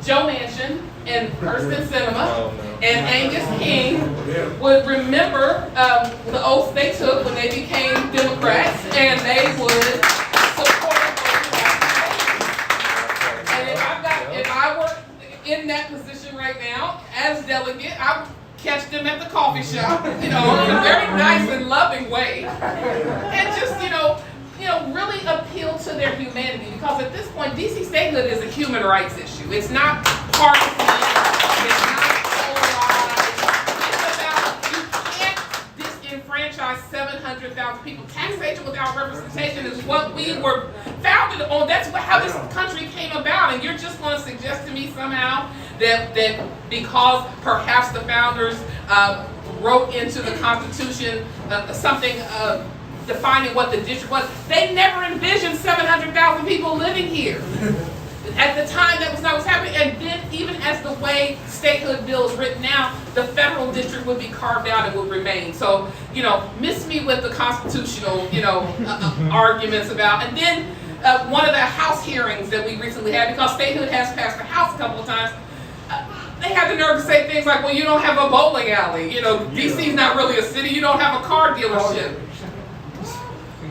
Joe Manchin and Kirsten Sinema and Angus King would remember the oath they took when they became Democrats, and they would support both sides. And if I were in that position right now as delegate, I would catch them at the coffee shop, in a very nice and loving way, and just really appeal to their humanity, because at this point, DC statehood is a human rights issue. It's not partisan. It's not polarized. It's about, you can't disenfranchise 700,000 people. Taxation without representation is what we were founded on. That's how this country came about. And you're just going to suggest to me somehow that because perhaps the founders wrote into the Constitution something defining what the district was. They never envisioned 700,000 people living here. At the time, that was not what's happening. And then, even as the way statehood bill is written now, the federal district would be carved out and would remain. So, miss me with the constitutional, arguments about. And then, one of the House hearings that we recently had, because statehood has passed the House a couple of times, they had the nerve to say things like, well, you don't have a bowling alley. DC's not really a city. You don't have a car dealership.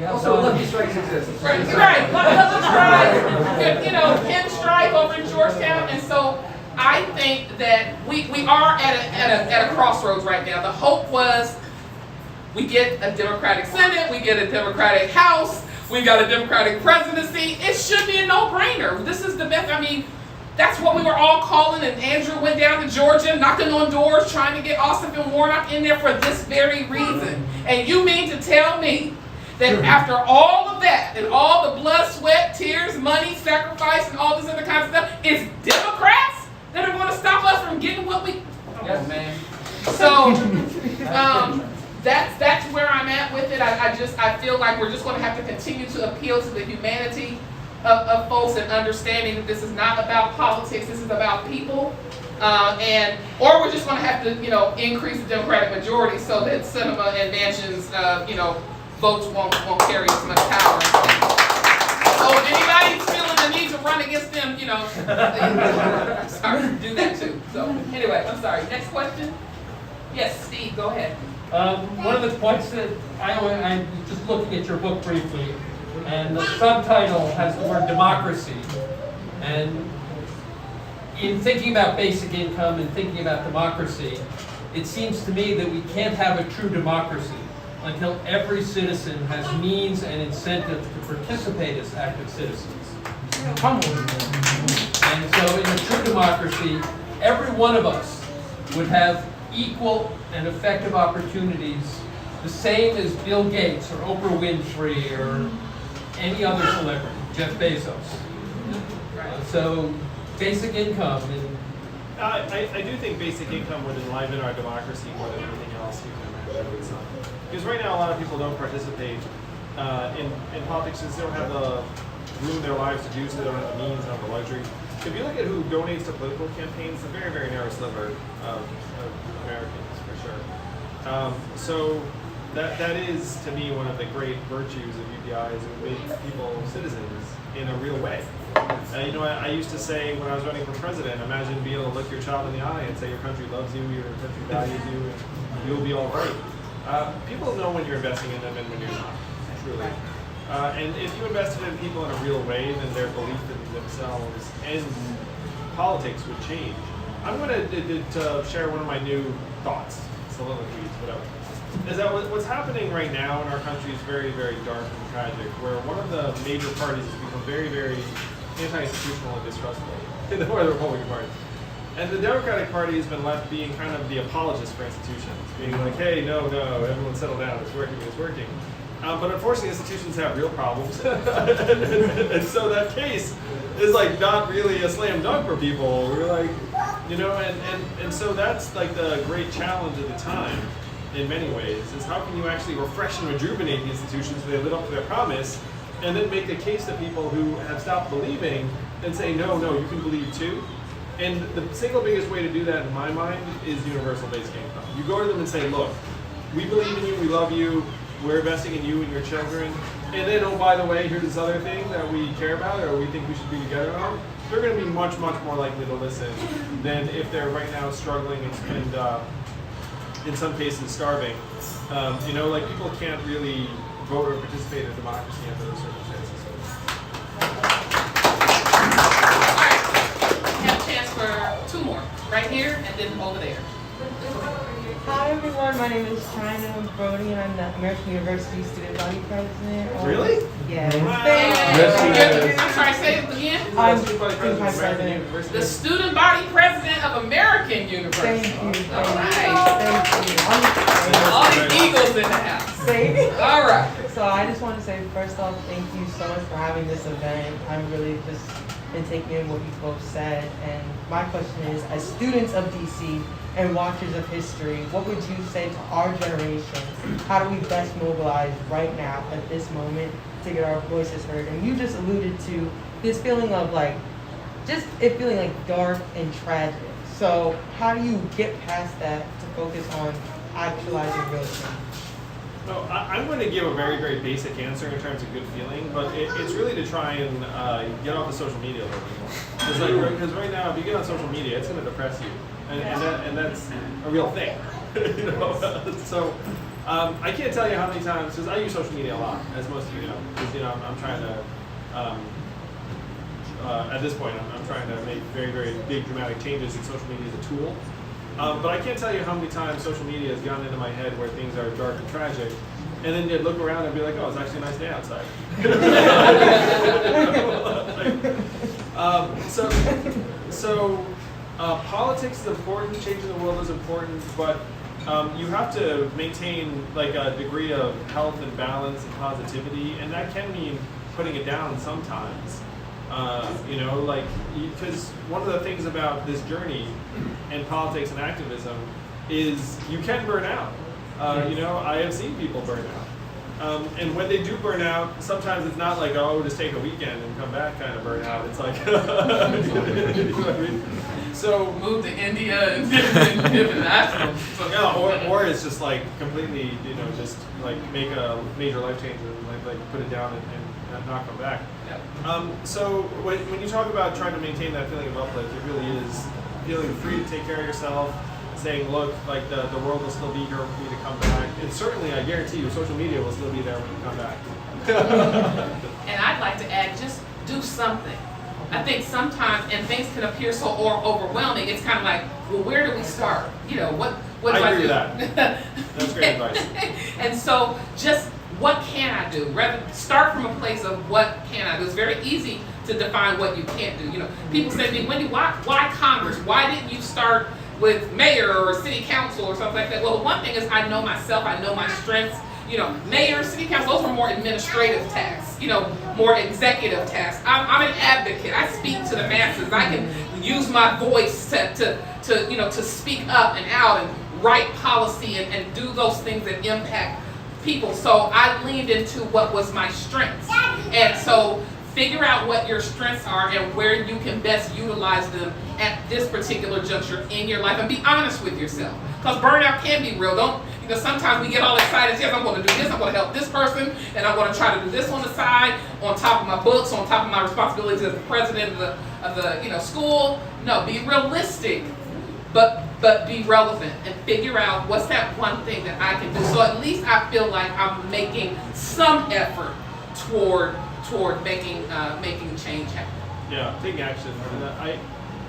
Also, lucky strikes exist. Right. Lucky strike. Pinstripe over in Georgetown, and so I think that we are at a crossroads right now. The hope was we get a Democratic Senate, we get a Democratic House, we got a Democratic presidency. It should be a no-brainer. This is the best. I mean, that's what we were all calling, and Andrew went down to Georgia, knocking on doors, trying to get Ossoff and Warnock in there for this very reason. And you mean to tell me that after all of that, and all the blood, sweat, tears, money, sacrifice, and all this other kind of stuff, it's Democrats that are going to stop us from getting what we... Yes, ma'am. So, that's where I'm at with it. I feel like we're just going to have to continue to appeal to the humanity of folks, and understanding that this is not about politics, this is about people. Or we're just going to have to, increase the Democratic majority so that Sinema and Manchin's, votes won't carry as much power. So if anybody's feeling the need to run against them, sorry, do that too. So anyway, I'm sorry. Next question? Yes, Steve, go ahead. One of the points that I'm just looking at your book briefly, and the subtitle has the word democracy. And in thinking about basic income and thinking about democracy, it seems to me that we can't have a true democracy until every citizen has means and incentive to participate as active citizens. And so in a true democracy, every one of us would have equal and effective opportunities, the same as Bill Gates or Oprah Winfrey or any other celebrity, Jeff Bezos. So basic income. And I do think basic income would enliven our democracy more than anything else you can imagine. Because right now a lot of people don't participate in politics because they don't have the room in their lives to do so. They don't have the means, they don't have the luxury. If you look at who donates to political campaigns, it's a very, very narrow sliver of Americans, for sure. So that is, to me, one of the great virtues of UBI is it would make people citizens in a real way. I used to say when I was running for president, imagine being able to look your child in the eye and say your country loves you, your country values you, and you'll be all right. People know when you're investing in them and when you're not, truly. And if you invested in people in a real way, then their belief in themselves and politics would change. I'm going to share one of my new thoughts, soliloquies, whatever. Is that what's happening right now in our country is very, very dark and tragic, where one of the major parties has become very, very anti-institutional and distrustful in the Republican Party. And the Democratic Party has been left being kind of the apologist for institutions, being like, hey, no, everyone settle down, it's working. But unfortunately, institutions have real problems, and so that case is like not really a slam dunk for people. We're like, you know, and so that's like the great challenge at the time, in many ways, is how can you actually refresh and rejuvenate the institutions so they live up to their promise, and then make a case to people who have stopped believing and say, no, you can believe too. And the single biggest way to do that, in my mind, is universal basic income. You go to them and say, look, we believe in you, we love you, we're investing in you and your children, and then, oh, by the way, here's this other thing that we care about or we think we should be together on. They're going to be much, much more likely to listen than if they're right now struggling and in some cases starving. You know, like people can't really vote or participate in democracy under those circumstances. We have a chance for two more, right here and then over there. Hi everyone, my name is China Brody and I'm the American University Student Body President. Really? Yes. Wow. I'm sorry, say it again. I'm Student Body President of American University. The Student Body President of American University. Thank you. All right. Thank you. All these eagles in the house. Thank you. All right. So I just want to say first off, thank you so much for having this event. I'm really just been taking in what you both said. And my question is, as students of DC and watchers of history, what would you say to our generation? How do we best mobilize right now at this moment to get our voices heard? And you just alluded to this feeling of like, just it feeling like dark and tragic. So how do you get past that to focus on actualizing real change? No, I'm going to give a very, very basic answer in terms of good feeling, but it's really to try and get off the social media a little bit more. Because right now, if you get on social media, it's going to depress you, and that's a real thing. You know? So I can't tell you how many times, because I use social media a lot, as most of you know, because I'm trying to, at this point, I'm trying to make very, very big dramatic changes, and social media is a tool. But I can't tell you how many times social media has gotten into my head where things are dark and tragic, and then you'd look around and be like, oh, it's actually a nice day outside. So politics is important, changing the world is important, but you have to maintain like a degree of health and balance and positivity, and that can mean putting it down sometimes. Because one of the things about this journey and politics and activism is you can burn out. I have seen people burn out. And when they do burn out, sometimes it's not like, oh, just take a weekend and come back kind of burn out. It's like, you know what I mean? So move to India and live in Ashram. Yeah, or it's just like completely, just like make a major life change and like put it down and not come back. Yep. So when you talk about trying to maintain that feeling of uplift, it really is feeling free to take care of yourself, saying, look, like the world will still be here for you to come back. And certainly, I guarantee you, social media will still be there when you come back. And I'd like to add, just do something. I think sometimes, and things can appear so overwhelming, it's kind of like, well, where do we start? What do I do? I agree with that. That's great advice. And so just, what can I do? Rather start from a place of what can I do. It's very easy to define what you can't do. People say to me, Wendy, why Congress? Why didn't you start with mayor or city council or something like that? Well, the one thing is I know myself, I know my strengths. Mayor, city council, those are more administrative tasks, more executive tasks. I'm an advocate. I speak to the masses. I can use my voice to speak up and out and write policy and do those things that impact people. So I leaned into what was my strengths. And so figure out what your strengths are and where you can best utilize them at this particular juncture in your life, and be honest with yourself. Because burnout can be real. Sometimes we get all excited, yes, I'm going to do this, I'm going to help this person, and I'm going to try to do this on the side, on top of my books, on top of my responsibilities as the president of the school. No, be realistic, but be relevant, and figure out what's that one thing that I can do. So at least I feel like I'm making some effort toward making change happen. Yeah, taking action. And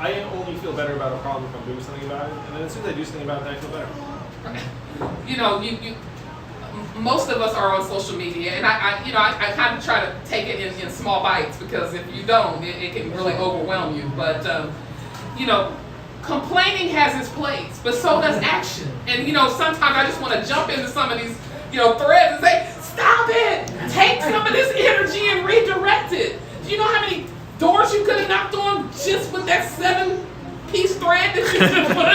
I only feel better about a problem if I'm doing something about it, and then as soon as I do something about it, I feel better. Most of us are on social media, and I kind of try to take it in small bites, because if you don't, it can really overwhelm you. But complaining has its place, but so does action. And sometimes I just want to jump into some of these threads and say, Stop it! Take some of this energy and redirect it. Do you know how many doors you could have knocked on just with that 7-piece thread that you just put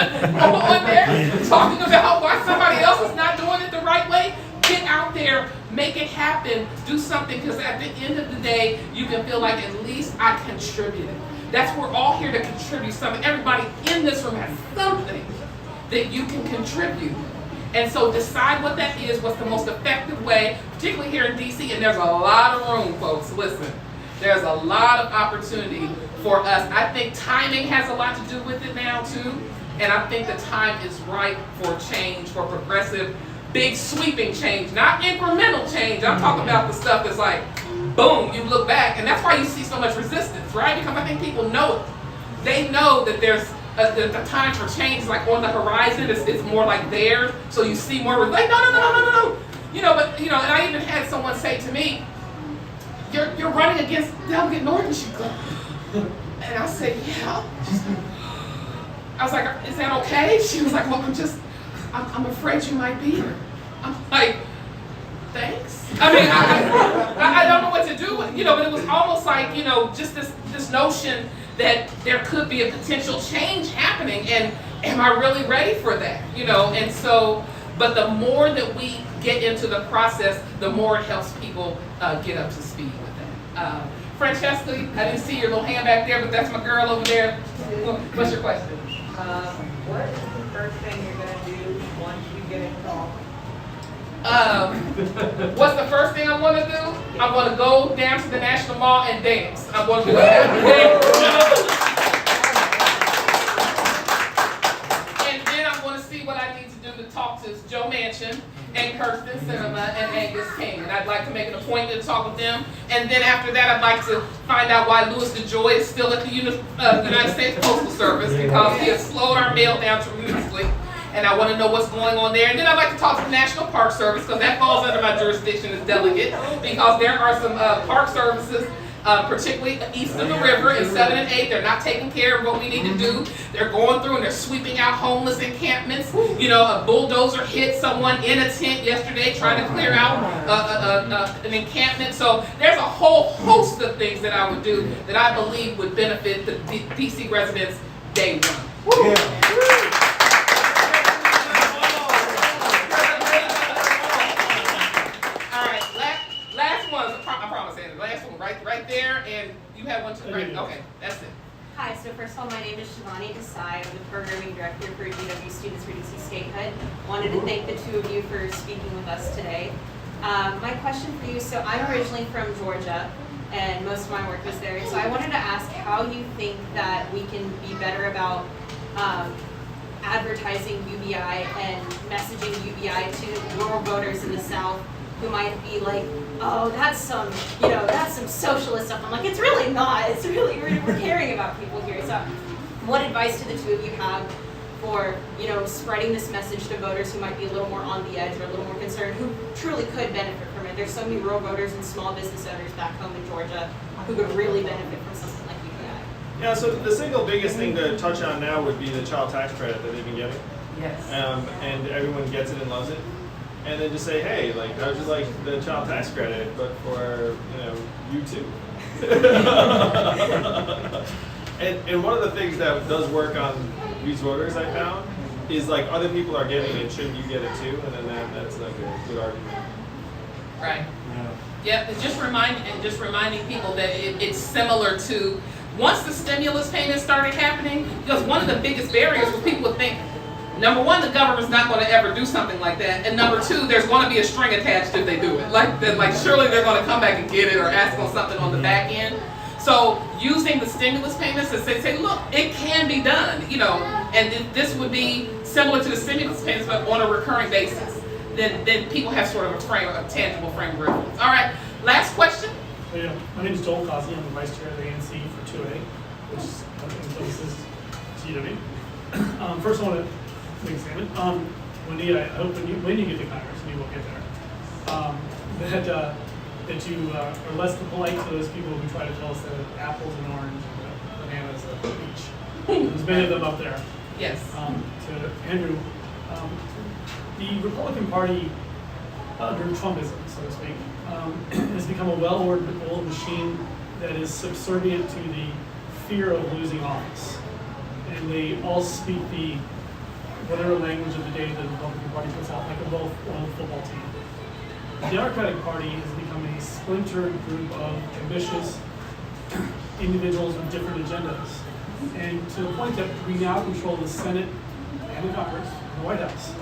on there, talking about why somebody else is not doing it the right way? Get out there, make it happen, do something, because at the end of the day, you can feel like at least I contributed. That's we're all here to contribute something. Everybody in this room has something that you can contribute. And so decide what that is, what's the most effective way, particularly here in DC, and there's a lot of room, folks. Listen, there's a lot of opportunity for us. I think timing has a lot to do with it now too, and I think the time is right for change, for progressive, big sweeping change, not incremental change. I'm talking about the stuff that's like, boom, you look back, and that's why you see so much resistance, right? Because I think people know it. They know that there's the time for change is like on the horizon. It's more like there, so you see more like no. You know, but you know, and I even had someone say to me, "You're running against Delegate Norton." She goes, and I said, "Yeah." I was like, "Is that okay?" She was like, "Well, I'm afraid you might be here." I'm like, "Thanks." I mean, I don't know what to do with, you know, but it was almost like, you know, just this notion that there could be a potential change happening, and am I really ready for that? You know, and so, but the more that we get into the process, the more it helps people get up to speed with that. Francesca, I didn't see your little hand back there, but that's my girl over there. What's your question? What is the first thing you're going to do once you get involved? What's the first thing I want to do? I want to go down to the National Mall and dance. I want to do that every day. And then I want to see what I need to do to talk to Joe Manchin and Kirsten Sinema and Angus King. And I'd like to make an appointment to talk with them. And then after that, I'd like to find out why Louis DeJoy is still at the United States Postal Service, because he has slowed our mail down tremendously. And I want to know what's going on there. And then I'd like to talk to the National Park Service, because that falls under my jurisdiction as delegate, because there are some park services, particularly east of the river in 7 and 8. They're not taking care of what we need to do. They're going through and they're sweeping out homeless encampments. You know, a bulldozer hit someone in a tent yesterday trying to clear out an encampment. So there's a whole host of things that I would do that I believe would benefit the DC residents day one. Yeah. Right there, and you have one too, right? Okay, that's it. Hi, so first of all, my name is Shivani Desai. I'm the programming director for GW Students for DC Statehood. Wanted to thank the two of you for speaking with us today. My question for you, so I'm originally from Georgia, and most of my work was there, so I wanted to ask how you think that we can be better about advertising UBI and messaging UBI to rural voters in the South who might be like, oh, that's some socialist stuff. I'm like, it's really not. It's really, we're caring about people here. So what advice do the two of you have for, you know, spreading this message to voters who might be a little more on the edge or a little more concerned, who truly could benefit from it? There's so many rural voters and small business owners back home in Georgia who could really benefit from something like UBI. Yeah, so the single biggest thing to touch on now would be the child tax credit that they've been getting. Yes. And everyone gets it and loves it. And then just say, hey, like, I would just like the child tax credit, but for, you know, you too. and one of the things that does work on these voters, I found, is like other people are getting it, shouldn't you get it too? And then that's like a good argument. Right. Yeah, just reminding people that it's similar to once the stimulus payments started happening, because one of the biggest barriers was people would think, number one, the government's not going to ever do something like that, and number two, there's going to be a string attached if they do it. Like surely they're going to come back and get it or ask on something on the back end. So using the stimulus payments to say, look, it can be done, you know, and this would be similar to the stimulus payments, but on a recurring basis. Then people have sort of a tangible frame of reference. All right, last question. Yeah, my name is Joel Cossey. I'm the vice chair of the ANC for 2A, which encompasses GW. First, I want to make a statement. Wendy, I hope when you get to Congress, and you will get there, that you are less polite to those people who try to tell us that apples and orange and bananas are peach. There's many of them up there. Yes. To Andrew, the Republican Party under Trumpism, so to speak, has become a well-oiled machine that is subservient to the fear of losing office. And they all speak the whatever language of the day the Republican Party puts out, like a well-oiled football team. The Democratic Party has become a splintered group of ambitious individuals with different agendas. And to the point that we now control the Senate and the Congress, the White House,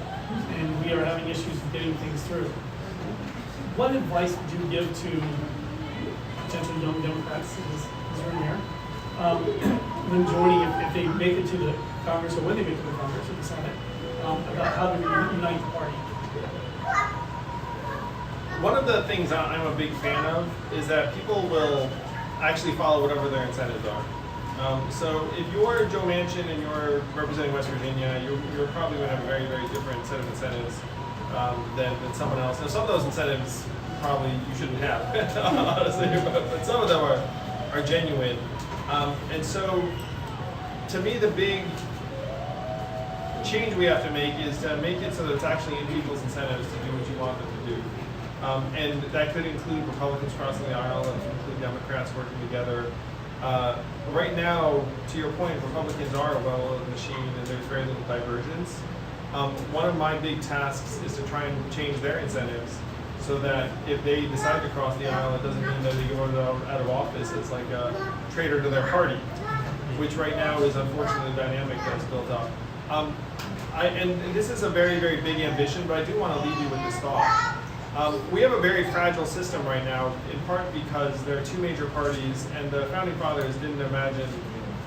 and we are having issues with getting things through. What advice would you give to potential young Democrats in this room here, when joining, if they make it to the Congress, or when they make it to the Congress or the Senate, about how to unite the party? One of the things I'm a big fan of is that people will actually follow whatever their incentives are. So if you're Joe Manchin and you're representing West Virginia, you're probably going to have a very, very different set of incentives than someone else. Now, some of those incentives probably you shouldn't have, honestly, but some of them are genuine. And so, to me, the big change we have to make is to make it so that it's actually in people's incentives to do what you want them to do. And that could include Republicans crossing the aisle, and include Democrats working together. Right now, to your point, Republicans are a well-oiled machine and there's very little divergence. One of my big tasks is to try and change their incentives so that if they decide to cross the aisle, it doesn't mean that they get voted out of office. It's like a traitor to their party, which right now is unfortunately the dynamic that's built up. And this is a very, very big ambition, but I do want to leave you with this thought. We have a very fragile system right now, in part because there are two major parties, and the founding fathers didn't imagine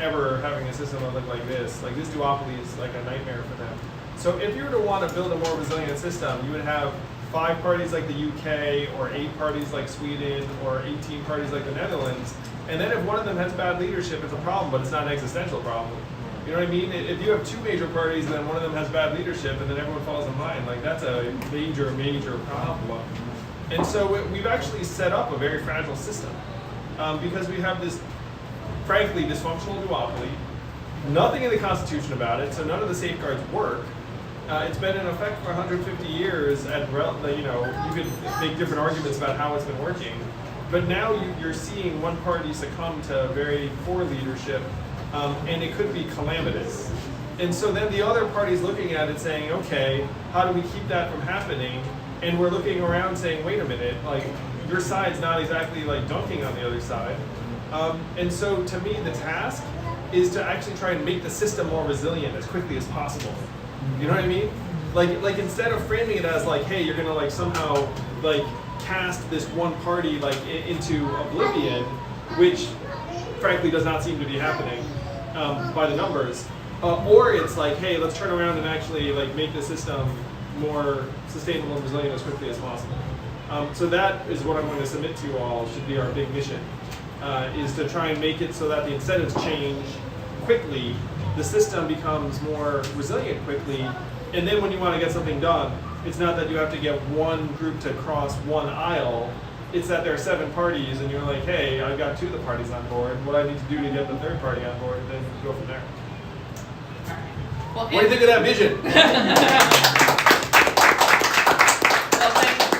ever having a system that looked like this. Like, this duopoly is like a nightmare for them. So if you were to want to build a more resilient system, you would have 5 parties like the UK, or 8 parties like Sweden, or 18 parties like the Netherlands. And then if one of them has bad leadership, it's a problem, but it's not an existential problem. You know what I mean? If you have 2 major parties and then one of them has bad leadership and then everyone falls in line, like, that's a major, major problem. And so we've actually set up a very fragile system because we have this, frankly, dysfunctional duopoly, nothing in the Constitution about it, so none of the safeguards work. It's been in effect for 150 years, and you could make different arguments about how it's been working. But now you're seeing one party succumb to very poor leadership, and it could be calamitous. And so then the other party's looking at it saying, okay, how do we keep that from happening? And we're looking around saying, wait a minute, like, your side's not exactly like dunking on the other side. And so to me, the task is to actually try and make the system more resilient as quickly as possible. You know what I mean? Like instead of framing it as like, hey, you're gonna like somehow like cast this one party like into oblivion, which frankly does not seem to be happening by the numbers. Or it's like, hey, let's turn around and actually like make the system more sustainable and resilient as quickly as possible. So that is what I'm going to submit to you all should be our big mission, is to try and make it so that the incentives change quickly, the system becomes more resilient quickly, and then when you want to get something done, it's not that you have to get one group to cross one aisle, it's that there are 7 parties and you're like, hey, I've got 2 of the parties on board, what do I need to do to get the 3rd party on board, and then go from there. Well, what do you think of that vision? Well,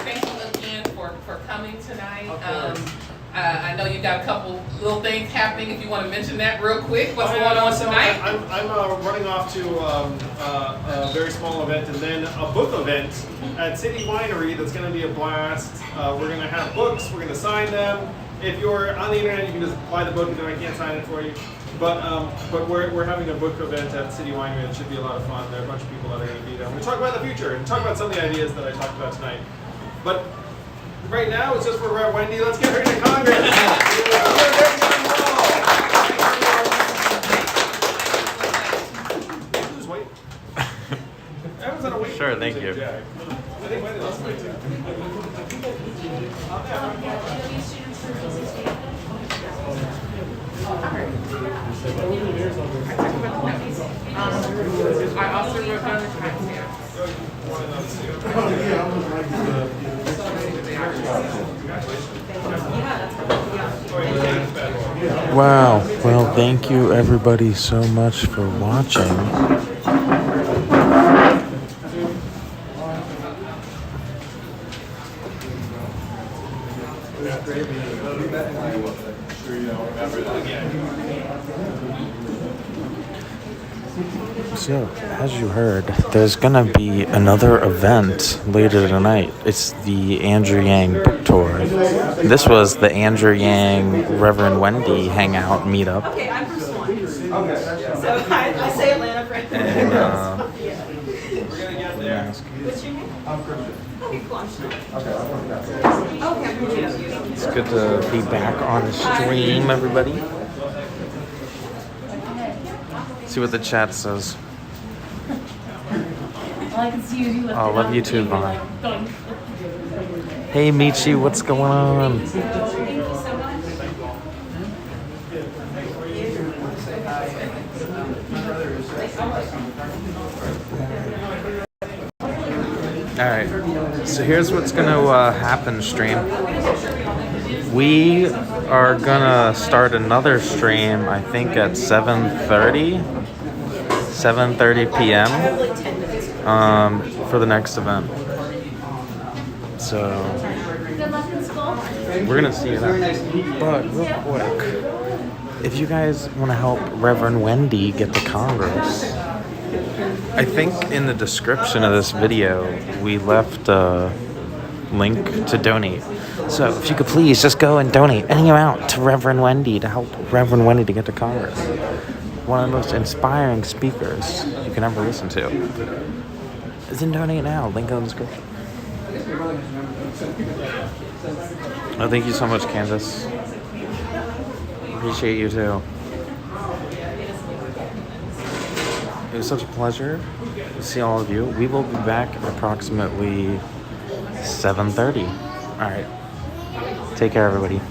thank you again for coming tonight. I know you got a couple little things happening. If you want to mention that real quick, what's going on tonight? I'm running off to a very small event and then a book event at City Winery that's going to be a blast. We're going to have books. We're going to sign them. If you're on the internet, you can just buy the book and then I can't sign it for you. But we're having a book event at City Winery that should be a lot of fun. There are a bunch of people that are going to be there. We're going to talk about the future and talk about some of the ideas that I talked about tonight. But right now, it's just for Reverend Wendy. Let's get her into Congress. Lose weight. Everyone's on a weight. Sure, thank you. I think Wendy lost weight too. I also wrote down the timestamp. Wow. Well, thank you everybody so much for watching. So, as you heard, there's gonna be another event later tonight. It's the Andrew Yang book tour. This was the Andrew Yang Reverend Wendy hangout meetup. Okay, I'm from Swan. So I say Atlanta for And, We're gonna get there. What's your name? I'm Christian. Okay, cool. I'm Sean. Okay, I'll come back. Okay, I'm Christian. it's good to be back on the stream, everybody. See what the chat says. All I can see is you lifted Oh, love up you too, and you're Vaughn. like going. Hey, Michi, what's going on? Thank you so much. Alright, so here's what's gonna happen, stream. We are gonna start another stream, I think at 7:30 p.m. For the next event. So Good luck in school. we're gonna see you then. But real quick, if you guys want to help Reverend Wendy get to Congress, I think in the description of this video we left a link to donate. So if you could please just go and donate any amount to Reverend Wendy to help Reverend Wendy to get to Congress. One of the most inspiring speakers you can ever listen to. Then donate now. Link in the description. Oh, thank you so much, Candace. Appreciate you too. It was such a pleasure to see all of you. We will be back at approximately 7:30. All right. Take care, everybody.